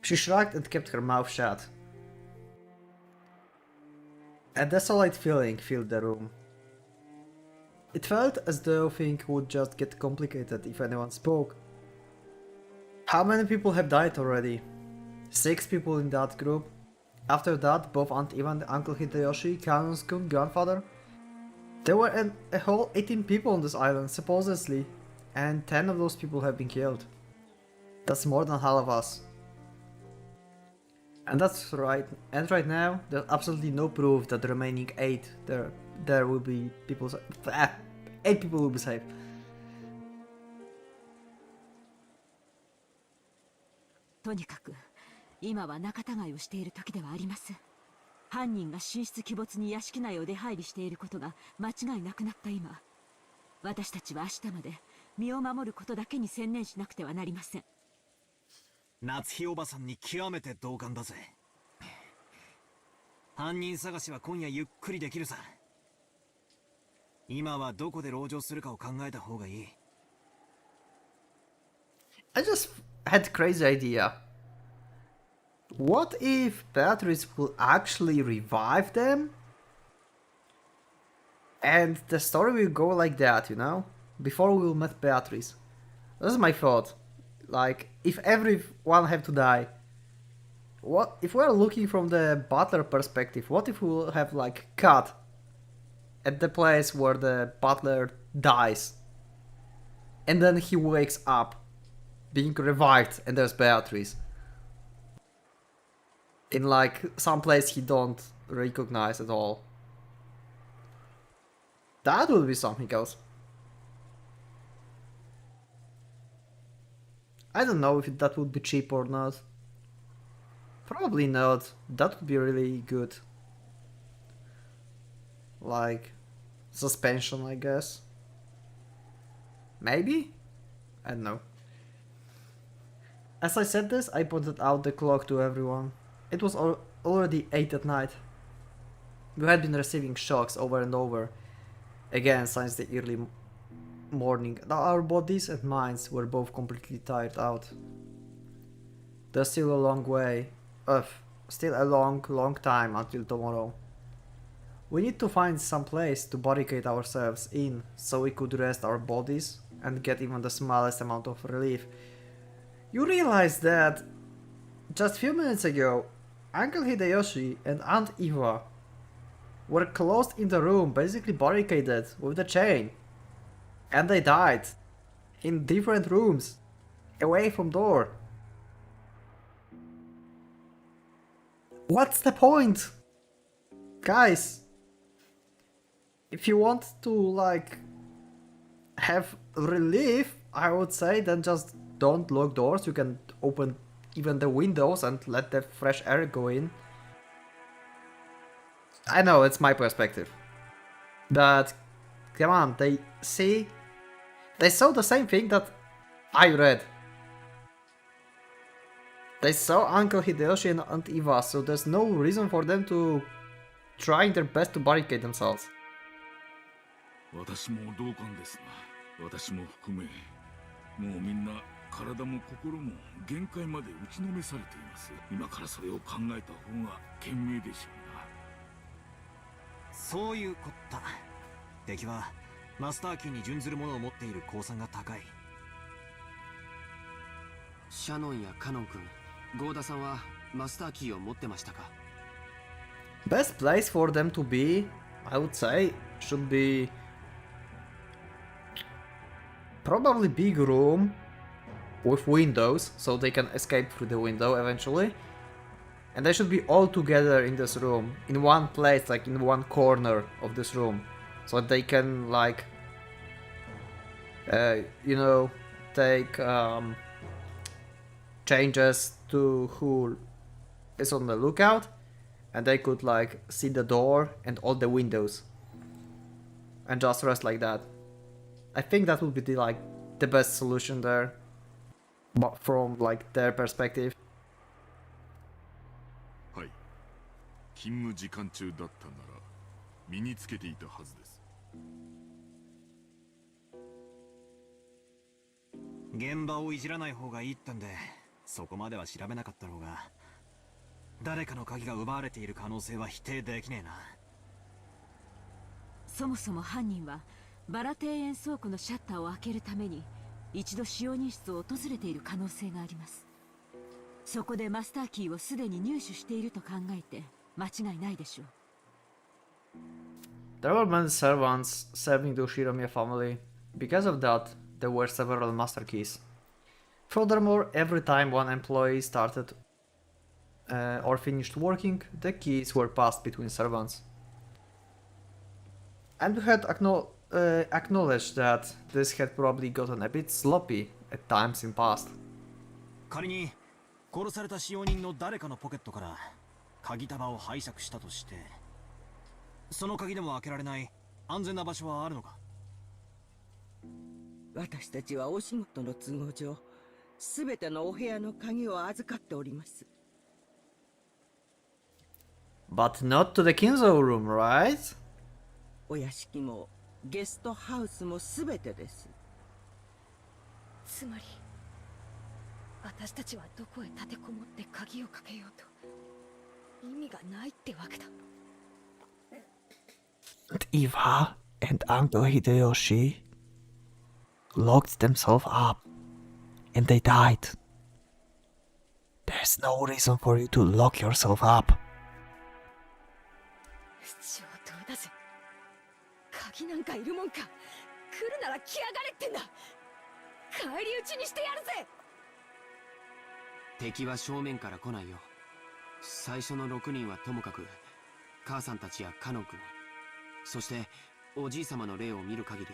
She shrugged and kept her mouth shut. A desolate feeling filled the room. It felt as though things would just get complicated if anyone spoke. How many people have died already? 6 people in that group. After that, both Aunt Ivan and Uncle Hideyoshi, Kanon's-kun, grandfather. There were a whole 18 people on this island, supposedly, and 10 of those people have been killed. That's more than half of us. And that's right. And right now, there's absolutely no proof that the remaining 8 there will be people. 8 people will be saved. とにかく今は仲違いをしている時ではありません。犯人が神出鬼没に屋敷内を出入りしていることが間違いなくなった今、私たちは明日まで身を守ることだけに専念しなくてはなりません。夏日おばさんに極めて同感だぜ。犯人探しは今夜ゆっくりできるさ。今はどこで籠城するかを考えた方がいい。I just had a crazy idea. What if Beatrice will actually revive them? And the story will go like that, you know? Before we will meet Beatrice. This is my thought. Like, if everyone have to die, what if we're looking from the butler perspective, what if we'll have like cut at the place where the butler dies and then he wakes up being revived and there's Beatrice in like some place he don't recognize at all. That would be something else. I don't know if that would be cheap or not. Probably not. That would be really good. Like suspension, I guess. Maybe? I don't know. As I said this, I pointed out the clock to everyone. It was already 8 at night. We had been receiving shocks over and over again since the early morning. Our bodies and minds were both completely tired out. There's still a long way, still a long time until tomorrow. We need to find some place to barricade ourselves in so we could rest our bodies and get even the smallest amount of relief. You realize that just a few minutes ago, Uncle Hideyoshi and Aunt Eva were closed in the room, basically barricaded with the chain. And they died in different rooms, away from door. What's the point? Guys, if you want to like have relief, I would say then just don't lock doors. You can open even the windows and let the fresh air go in. I know it's my perspective, but come on, they saw the same thing that I read. They saw Uncle Hideyoshi and Aunt Eva, so there's no reason for them to trying their best to barricade themselves. 私も同感ですが、私も含め、もうみんな体も心も限界まで打ちのめされています。今からそれを考えた方が賢明でしょうな。そういうこった。敵はマスターキーに準ずるものを持っている公算が高い。シャノンやカノン君、ゴーダさんはマスターキーを持ってましたか？ Best place for them to be, I would say, should be probably big room with windows, so they can escape through the window eventually. And they should be all together in this room, in one place, like in one corner of this room, so they can like, you know, take changes to who is on the lookout, and they could like see the door and all the windows, and just rest like that. I think that would be the best solution there, but from like their perspective. はい。勤務時間中だったなら身につけていたはずです。現場をいじらない方がいいってんで、そこまでは調べなかったろうが、誰かの鍵が奪われている可能性は否定できねえな。そもそも犯人はバラ庭園倉庫のシャッターを開けるために一度使用人室を訪れている可能性があります。そこでマスターキーをすでに入手していると考えて間違いないでしょう。There were many servants serving the Shiromiya family. Because of that, there were several master keys. Furthermore, every time one employee started or finished working, the keys were passed between servants. And we had acknowledged that this had probably gotten a bit sloppy at times in past. 仮に殺された使用人の誰かのポケットから鍵束を拝借したとして、その鍵でも開けられない安全な場所はあるのか？私たちはお仕事の都合上、すべてのお部屋の鍵を預かっております。But not to the Kinzo room, right? お屋敷もゲストハウスもすべてです。つまり私たちはどこへ立てこもって鍵をかけようと意味がないってわけだ。 And Eva and Uncle Hideyoshi locked themselves up and they died. There's no reason for you to lock yourself up. 上等だぜ。鍵なんかいるもんか。来るなら来やがれってんだ。返り討ちにしてやるぜ。敵は正面から来ないよ。最初の6人はともかく、母さんたちやカノン君、そしておじい様の霊を見る限り、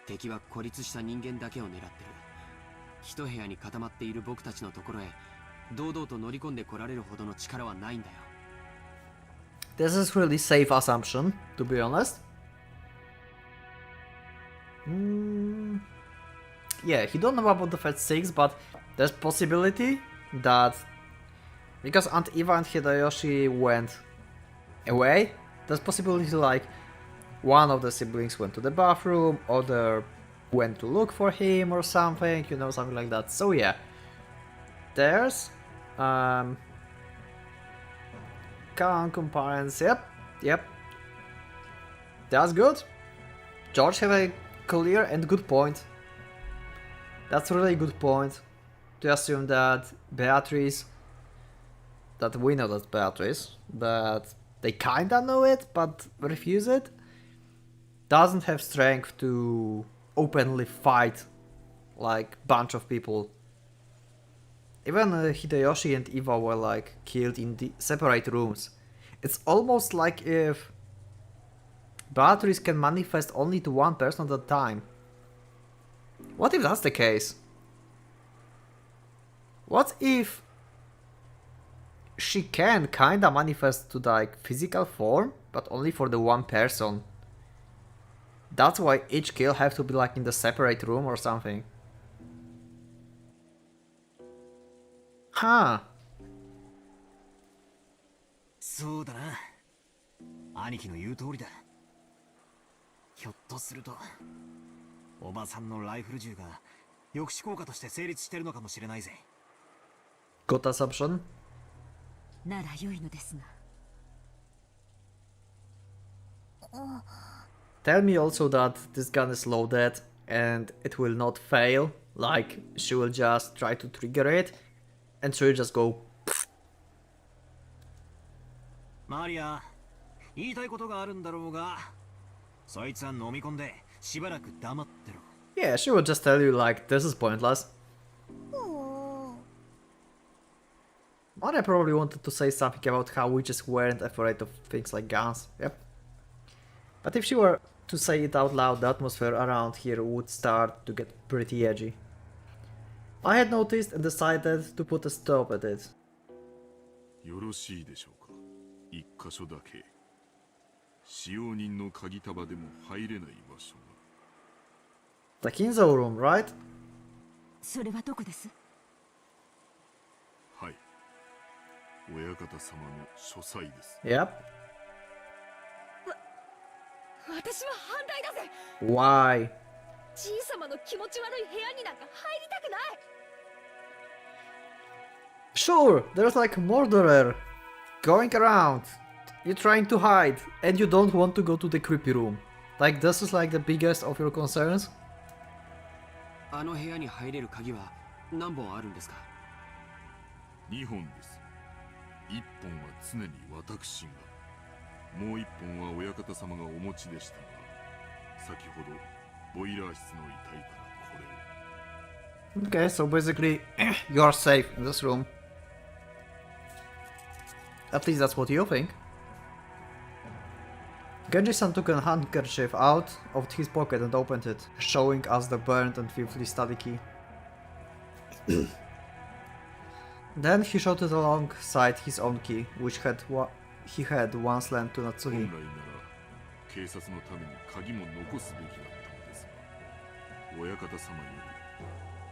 敵は孤立した人間だけを狙ってる。一部屋に固まっている僕たちのところへ堂々と乗り込んで来られるほどの力はないんだよ。 This is really safe assumption, to be honest. Yeah, he don't know about the Fed 6, but there's possibility that because Aunt Eva and Hideyoshi went away, there's possibility like one of the siblings went to the bathroom, other went to look for him or something, you know, something like that. So yeah, there's concurrence. Yep. That's good. George have a clear and good point. That's a really good point. To assume that Beatrice, that we know that's Beatrice, but they kinda know it, but refuse it, doesn't have strength to openly fight like bunch of people. Even Hideyoshi and Eva were like killed in the separate rooms. It's almost like if Beatrice can manifest only to one person at a time. What if that's the case? What if she can kinda manifest to like physical form, but only for the one person? That's why each kill have to be like in the separate room or something. Huh. そうだな。兄貴の言う通りだ。ひょっとすると、おばさんのライフル銃が抑止効果として成立してるのかもしれないぜ。Good assumption. なら良いのですが。Tell me also that this gun is loaded and it will not fail, like she will just try to trigger it and she will just go. マリア、言いたいことがあるんだろうが、そいつは飲み込んでしばらく黙ってろ。Yeah, she will just tell you like this is pointless. おー Maria probably wanted to say something about how witches weren't afraid of things like guns. Yep. But if she were to say it out loud, the atmosphere around here would start to get pretty edgy. I had noticed and decided to put a stop at it. よろしいでしょうか。一箇所だけ使用人の鍵束でも入れない場所が。 The Kinzo room, right? それはどこです？はい。親方様の書斎です。 Yep. 私は反対だぜ。 Why? じいさまの気持ち悪い部屋になんか入りたくない。 Sure, there's like a murderer going around. You're trying to hide and you don't want to go to the creepy room. Like this is like the biggest of your concerns? あの部屋に入れる鍵は何本あるんですか？ 2本です。1本は常に私が、もう1本は親方様がお持ちでしたが、先ほどボイラー室の遺体からこれを。 Okay, so basically you're safe in this room. At least that's what you think. Genji-san took a handkerchief out of his pocket and opened it, showing us the burnt and filthy study key. Then he showed it alongside his own key, which he had once lent to 本 Natsuhi. 来なら警察のために鍵も残すべきだったのですが、親方様よ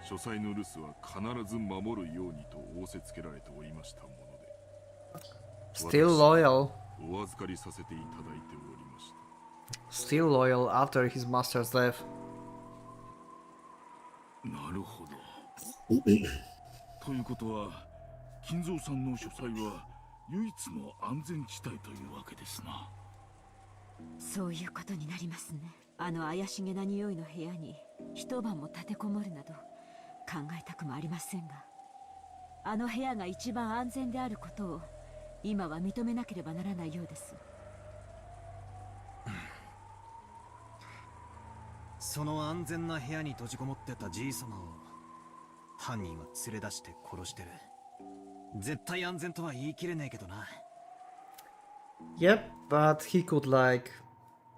り書斎の留守は必ず守るようにと仰せつけられておりましたもので、 Still loyal. お預かりさせていただいておりました。 Still loyal after his master's death. なるほど。ということは、金蔵さんの書斎は唯一の安全地帯というわけですな。そういうことになりますね。あの怪しげな匂いの部屋に一晩も立てこもるなど考えたくもありませんが、あの部屋が一番安全であることを今は認めなければならないようです。その安全な部屋に閉じこもってたじいさまを犯人は連れ出して殺してる。絶対安全とは言い切れねえけどな。 Yep, but he could like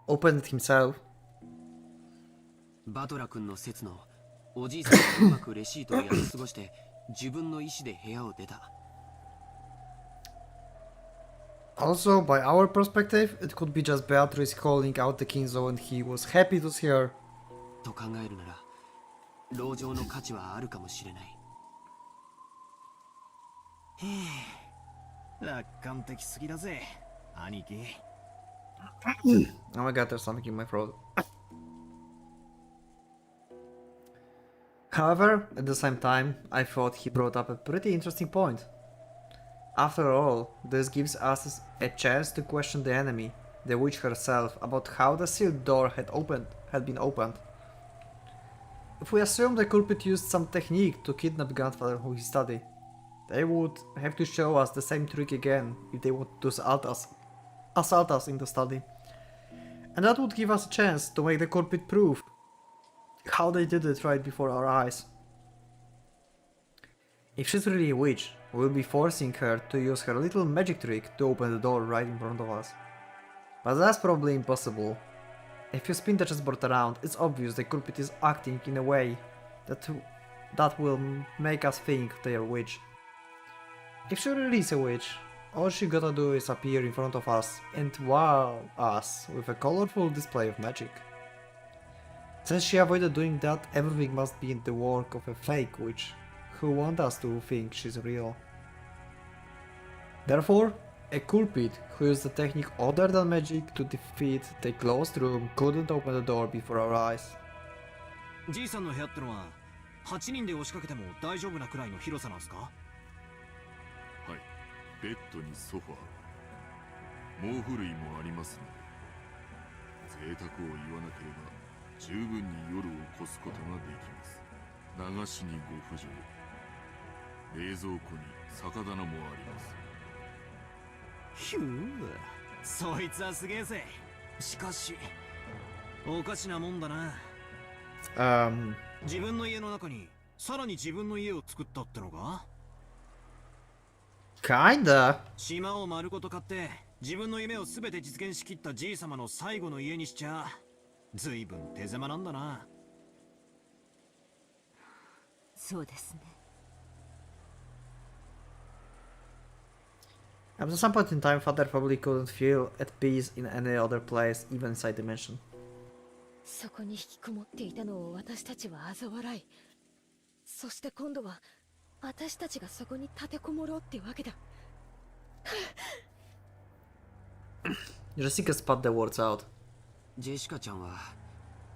open it himself. バトラ君の説のおじいさんがうまくレシートをやり過ごして自分の意思で部屋を出た。 Also, by our perspective, it could be just Beatrice calling out the Kinzo and he was happy to see her. と考えるなら籠城の価値はあるかもしれない。楽観的すぎだぜ、兄貴。Oh my god, there's something in my throat. However, at the same time, I thought he brought up a pretty interesting point. After all, this gives us a chance to question the enemy, the witch herself, about how the sealed door had been opened. If we assume the culprit used some technique to kidnap grandfather who he studied, they would have to show us the same trick again if they want to assault us in the study. And that would give us a chance to make the culprit prove how they did it right before our eyes. If she's really a witch, we'll be forcing her to use her little magic trick to open the door right in front of us. But that's probably impossible. If you spin the chessboard around, it's obvious the culprit is acting in a way that will make us think they're a witch. If she really is a witch, all she gotta do is appear in front of us and wow us with a colorful display of magic. Since she avoided doing that, everything must be the work of a fake witch who want us to think she's real. Therefore, a culprit who used a technique other than magic to defeat the closed room couldn't open the door before our eyes. じいさんの部屋ってのは8人で押しかけても大丈夫なくらいの広さなんすか？はい、ベッドにソファー、毛布類もありますので、贅沢を言わなければ十分に夜を越すことができます。流しにご不浄。冷蔵庫に酒棚もあります。ひゅー、そいつはすげえぜ。しかしおかしなもんだな。自分の家の中にさらに自分の家を作ったってのか？ Kinda. 島を丸ごと買って自分の夢を全て実現しきったじい様の最後の家にしちゃ随分手狭なんだな。そうですね。At some point in time, Father probably couldn't feel at peace in any other place, even inside the mansion. そこに引きこもっていたのを私たちは嘲笑い、そして今度は私たちがそこに立てこもろうってわけだ。Jessica spat the words out. ジェシカちゃんは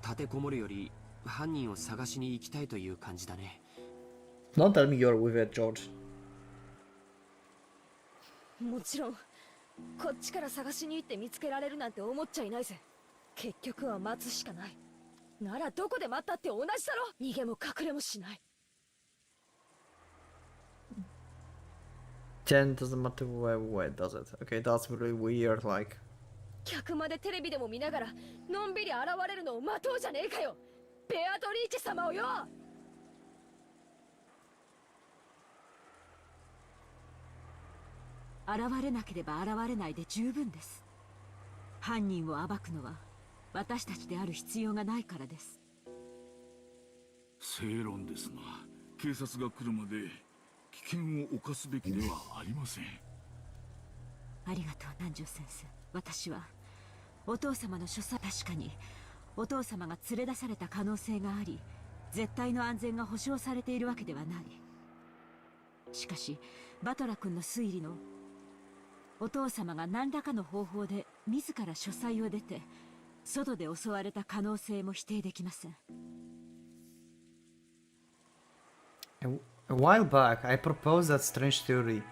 立てこもるより犯人を探しに行きたいという感じだね。 Don't tell me you're with it, George. もちろんこっちから探しに行って見つけられるなんて思っちゃいないぜ。結局は待つしかない。ならどこで待ったって同じだろ。逃げも隠れもしない。Then doesn't matter where does it? Okay, that's really weird, like. 客までテレビでも見ながらのんびり現れるのを待とうじゃねえかよ、ベアトリーチェ様をよ。現れなければ現れないで十分です。犯人を暴くのは私たちである必要がないからです。正論ですな。警察が来るまで危険を冒すべきではありません。ありがとう南條先生。私はお父様の書斎、確かにお父様が連れ出された可能性があり、絶対の安全が保証されているわけではない。しかしバトラ君の推理のお父様が何らかの方法で自ら書斎を出て外で襲われた可能性も否定できません。A while back, I proposed that strange theory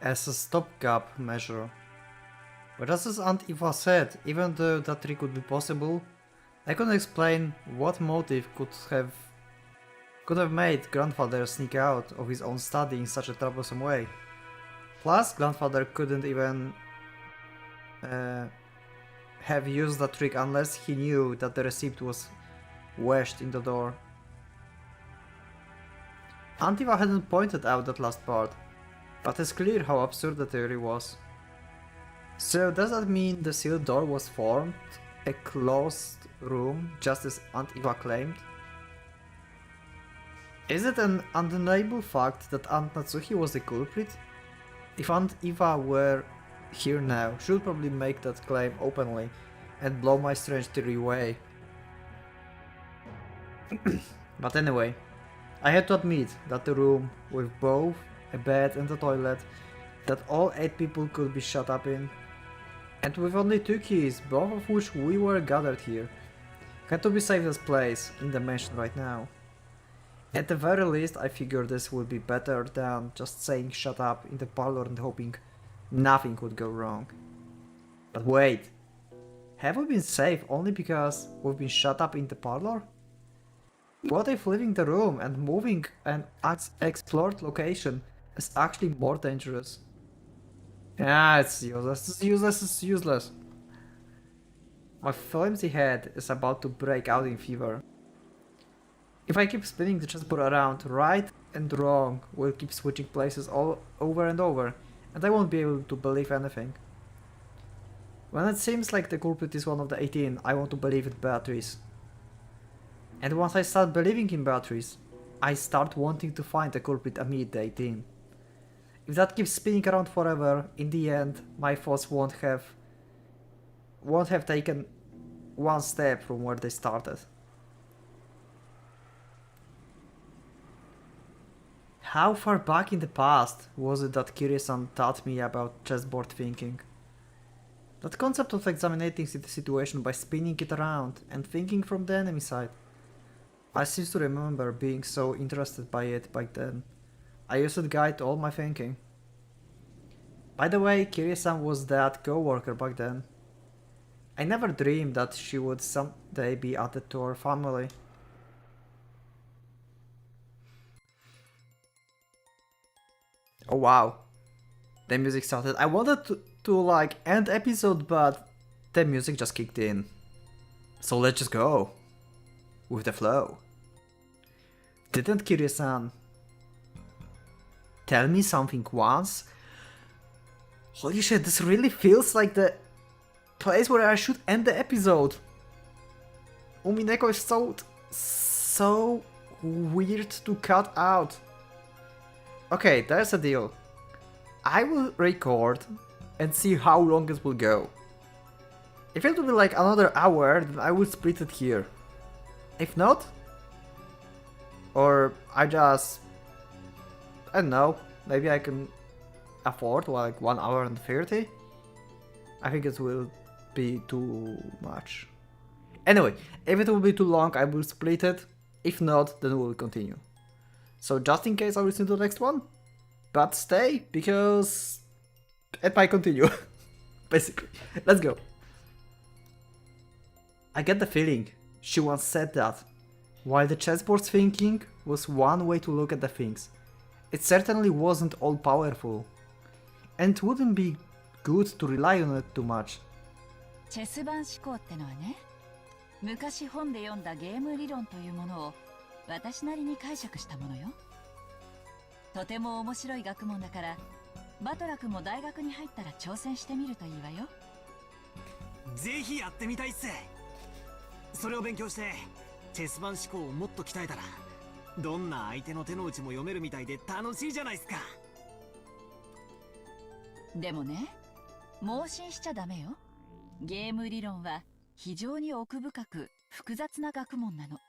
as a stopgap measure. But as Aunt Eva said, even though that trick would be possible, I couldn't explain what motive could have made grandfather sneak out of his own study in such a troublesome way. Plus, grandfather couldn't even have used that trick unless he knew that the receipt was wedged in the door. Aunt Eva hadn't pointed out that last part, but it's clear how absurd the theory was. So does that mean the sealed door was formed, a closed room, just as Aunt Eva claimed? Is it an undeniable fact that Aunt Natsuki was the culprit? If Aunt Eva were here now, she would probably make that claim openly and blow my strange theory away. But anyway, I had to admit that the room with both a bed and a toilet that all 8 people could be shut up in, and with only 2 keys, both of which we were gathered here, had to be safest place in the mansion right now. At the very least, I figured this would be better than just saying shut up in the parlor and hoping nothing would go wrong. But wait, have we been safe only because we've been shut up in the parlor? What if leaving the room and moving an explored location is actually more dangerous? Ah, it's useless, it's useless, it's useless. My flimsy head is about to break out in fever. If I keep spinning the chessboard around, right and wrong will keep switching places all over and over, and I won't be able to believe anything. When it seems like the culprit is one of the 18, I want to believe in Beatrice. And once I start believing in Beatrice, I start wanting to find the culprit amid the 18. If that keeps spinning around forever, in the end, my thoughts won't have taken one step from where they started. How far back in the past was it that Kiryu-san taught me about chessboard thinking? That concept of examining the situation by spinning it around and thinking from the enemy side. I seem to remember being so interested by it back then. I used to guide all my thinking. By the way, Kiryu-san was that co-worker back then. I never dreamed that she would someday be added to our family. Oh wow, the music started. I wanted to like end episode, but the music just kicked in. So let's just go with the flow. Didn't Kiryu-san tell me something once? Holy shit, this really feels like the place where I should end the episode. Umineko is so weird to cut out. Okay, there's a deal. I will record and see how long it will go. If it will be like another hour, then I will split it here. If not, or I don't know, maybe I can afford like 1 hour and 30. I think it will be too much. Anyway, if it will be too long, I will split it. If not, then we will continue. So just in case I will listen to the next one, but stay because it might continue. Basically, let's go. I get the feeling she once said that while the chessboard's thinking was one way to look at the things, it certainly wasn't all powerful, and it wouldn't be good to rely on it too much. チェス盤思考ってのはね、昔本で読んだゲーム理論というものを私なりに解釈したものよ。とても面白い学問だから、バトラ君も大学に入ったら挑戦してみるといいわよ。ぜひやってみたいっす。それを勉強してチェス盤思考をもっと鍛えたら、どんな相手の手の内も読めるみたいで楽しいじゃないっすか。でもね、盲信しちゃダメよ。ゲーム理論は非常に奥深く複雑な学問なの。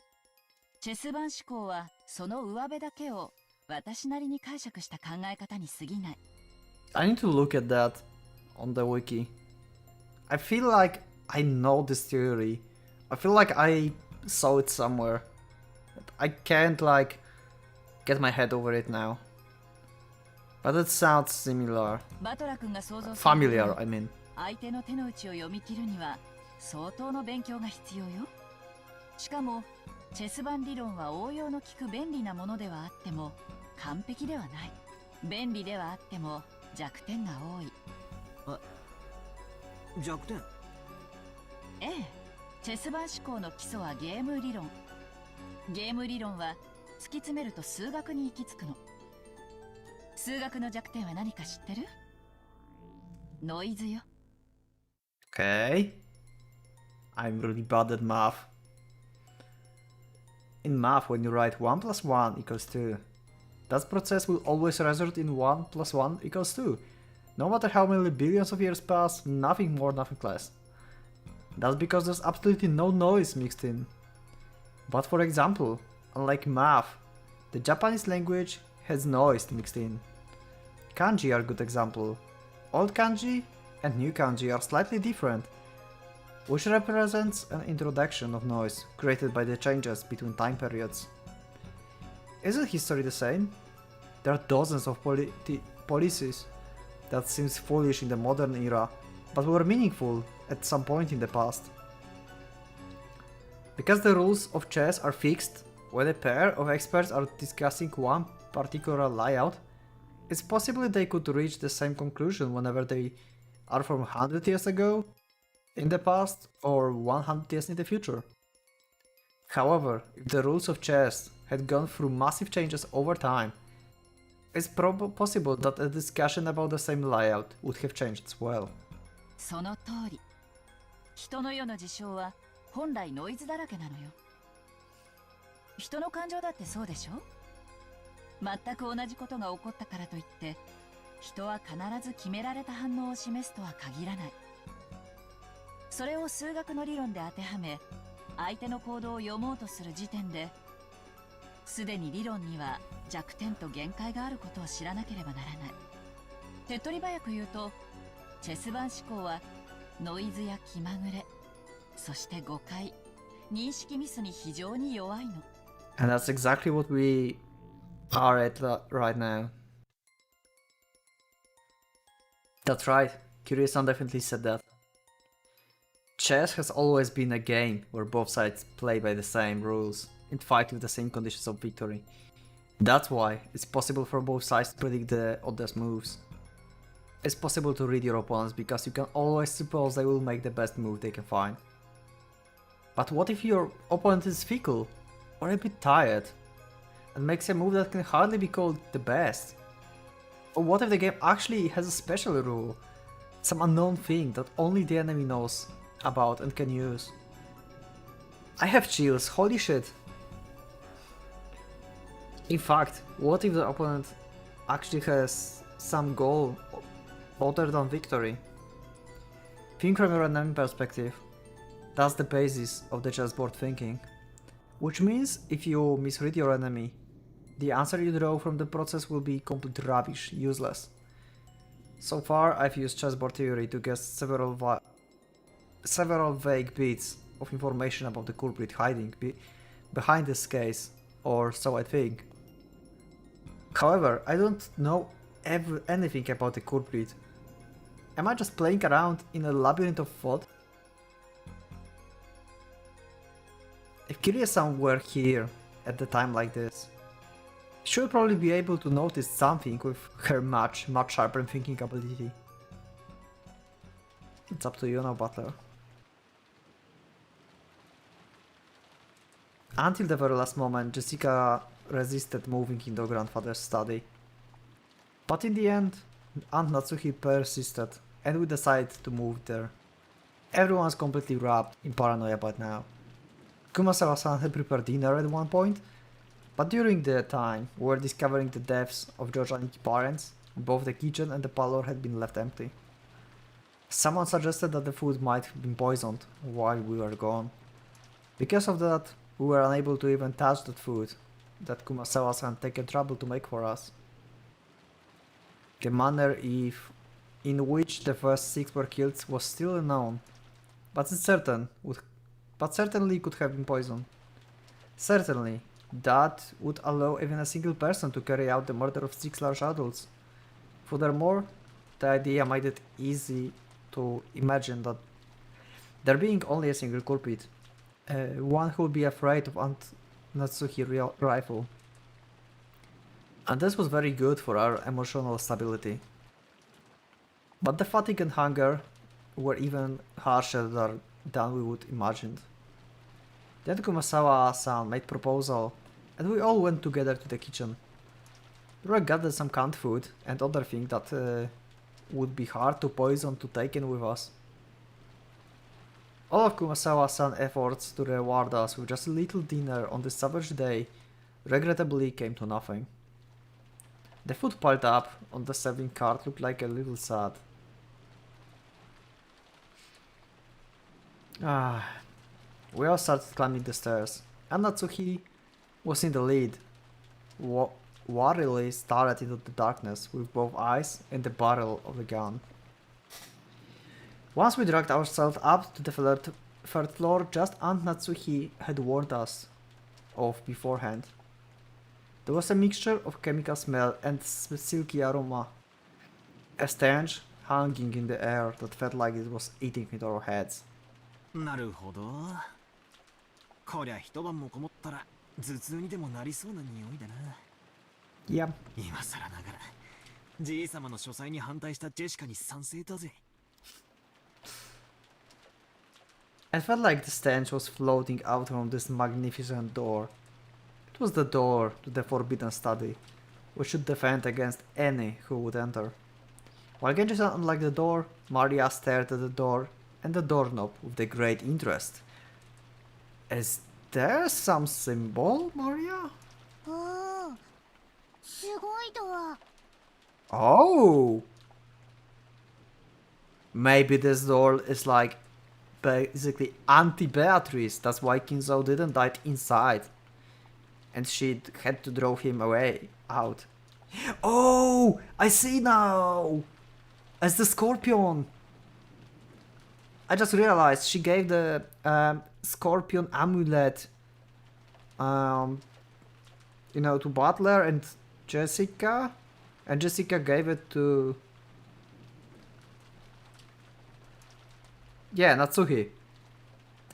チェス盤思考はその上辺だけを私なりに解釈した考え方に過ぎない。I need to look at that on the wiki. I feel like I know this theory. I feel like I saw it somewhere. I can't like get my head over it now. But it sounds similar. バトラ君が想像する Familiar, I mean. 相手の手の内を読み切るには相当の勉強が必要よ。しかもチェス盤理論は応用の利く便利なものではあっても完璧ではない。便利ではあっても弱点が多い。弱点？ええ、チェス盤思考の基礎はゲーム理論。ゲーム理論は突き詰めると数学に行き着くの。数学の弱点は何か知ってる？ノイズよ。Okay. I'm really bad at math. In math, when you write 1 plus 1 equals 2, that process will always result in 1 plus 1 equals 2. No matter how many billions of years pass, nothing more, nothing less. That's because there's absolutely no noise mixed in. But for example, unlike math, the Japanese language has noise mixed in. Kanji are a good example. Old kanji and new kanji are slightly different, which represents an introduction of noise created by the changes between time periods. Isn't history the same? There are dozens of policies that seems foolish in the modern era, but were meaningful at some point in the past. Because the rules of chess are fixed, when a pair of experts are discussing one particular layout, it's possible they could reach the same conclusion whenever they are from 100 years ago, in the past, or 100 years in the future. However, if the rules of chess had gone through massive changes over time, it's possible that a discussion about the same layout would have changed as well. その通り。人の世の事象は本来ノイズだらけなのよ。人の感情だってそうでしょ？全く同じことが起こったからといって人は必ず決められた反応を示すとは限らない。それを数学の理論で当てはめ相手の行動を読もうとする時点ですでに理論には弱点と限界があることを知らなければならない。手っ取り早く言うとチェス盤思考はノイズや気まぐれ、そして誤解、認識ミスに非常に弱いの。And that's exactly what we are at right now. That's right, Kiryu-san definitely said that. Chess has always been a game where both sides play by the same rules and fight with the same conditions of victory. That's why it's possible for both sides to predict the other's moves. It's possible to read your opponents because you can always suppose they will make the best move they can find. But what if your opponent is fickle or a bit tired and makes a move that can hardly be called the best? Or what if the game actually has a special rule, some unknown thing that only the enemy knows about and can use? I have chills, holy shit. In fact, what if the opponent actually has some goal other than victory? Think from your enemy perspective. That's the basis of the chessboard thinking. Which means if you misread your enemy, the answer you draw from the process will be complete rubbish, useless. So far I've used chessboard theory to guess several vague bits of information about the culprit hiding behind this case, or so I think. However, I don't know anything about the culprit. Am I just playing around in a labyrinth of thought? If Kiryu-san were here at the time like this, she would probably be able to notice something with her much sharper thinking ability. It's up to you now, Butler. Until the very last moment, Jessica resisted moving into grandfather's study. But in the end, Aunt Natsuhi persisted and we decided to move there. Everyone's completely wrapped in paranoia by now. Kumasawa-san had prepared dinner at one point, but during the time we were discovering the deaths of George and Nikki's parents, both the kitchen and the parlor had been left empty. Someone suggested that the food might have been poisoned while we were gone. Because of that, we were unable to even touch that food that Kumasawa-san taken trouble to make for us. The manner in which the first 6 were killed was still unknown, but certainly could have been poisoned. Certainly, that would allow even a single person to carry out the murder of 6 large adults. Furthermore, the idea made it easy to imagine that there being only a single culprit, one who would be afraid of Aunt Natsuhi's rifle. And this was very good for our emotional stability. But the fatigue and hunger were even harsher than we would imagined. Then Kumasawa-san made proposal, and we all went together to the kitchen. We were gathered some canned food and other things that would be hard to poison to take in with us. All of Kumasawa-san's efforts to reward us with just a little dinner on this savage day regrettably came to nothing. The food piled up on the serving cart looked like a little sad. We all started climbing the stairs, and Natsuhi was in the lead, warily stared into the darkness with both eyes and the barrel of the gun. Once we dragged ourselves up to the third floor, just Aunt Natsuhi had warned us of beforehand. There was a mixture of chemical smell and silky aroma, a stench hanging in the air that felt like it was eating into our heads. なるほど。こりゃ一晩もこもったら頭痛にでもなりそうな匂いだな。Yeah. 今更ながら、じい様の書斎に反対したジェシカに賛成だぜ。I felt like the stench was floating out from this magnificent door. It was the door to the forbidden study, which should defend against any who would enter. While Genji-san unlocked the door, Maria stared at the door and the doorknob with a great interest. Is there some symbol, Maria? すごいドア。 Oh! Maybe this door is like basically anti-Beatrice, that's why Kinzo didn't die inside. And she had to draw him out. Oh! I see now! As the scorpion! I just realized she gave the scorpion amulet to Butler and Jessica, and Jessica gave it to Natsuhi.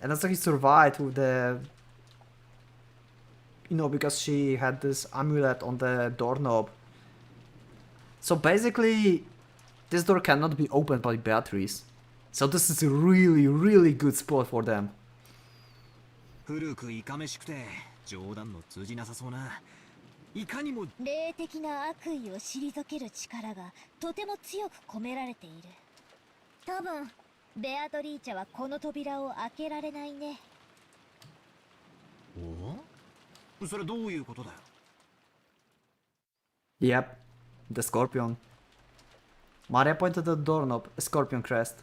And that's how he survived with the... You know, because she had this amulet on the doorknob. So basically, this door cannot be opened by batteries. So this is a really, really good spot for them. 古くいかめしくて冗談の通じなさそうな。いかにも霊的な悪意を退ける力がとても強く込められている。多分ベアトリーチャはこの扉を開けられないね。お？それどういうことだよ。Yep, the scorpion. Maria pointed at the doorknob, a scorpion crest.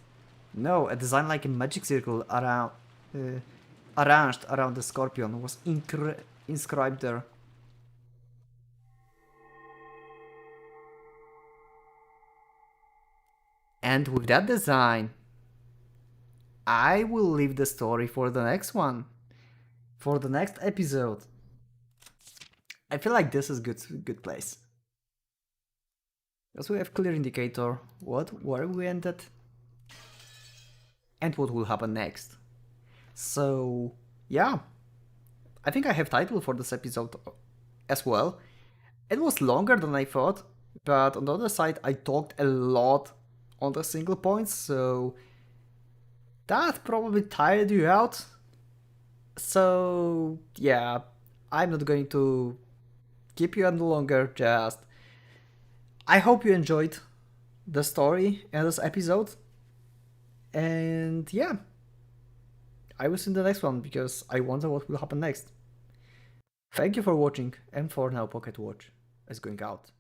No, a design like a magic circle around, arranged around the scorpion was inscribed there. And with that design, I will leave the story for the next one, for the next episode. I feel like this is good place. Because we have clear indicator where we ended and what will happen next. So yeah, I think I have title for this episode as well. It was longer than I thought, but on the other side I talked a lot on the single points, so that probably tired you out. So yeah, I'm not going to keep you any longer, just I hope you enjoyed the story and this episode. And yeah, I will see you in the next one because I wonder what will happen next. Thank you for watching, and for now Pocket Watch is going out.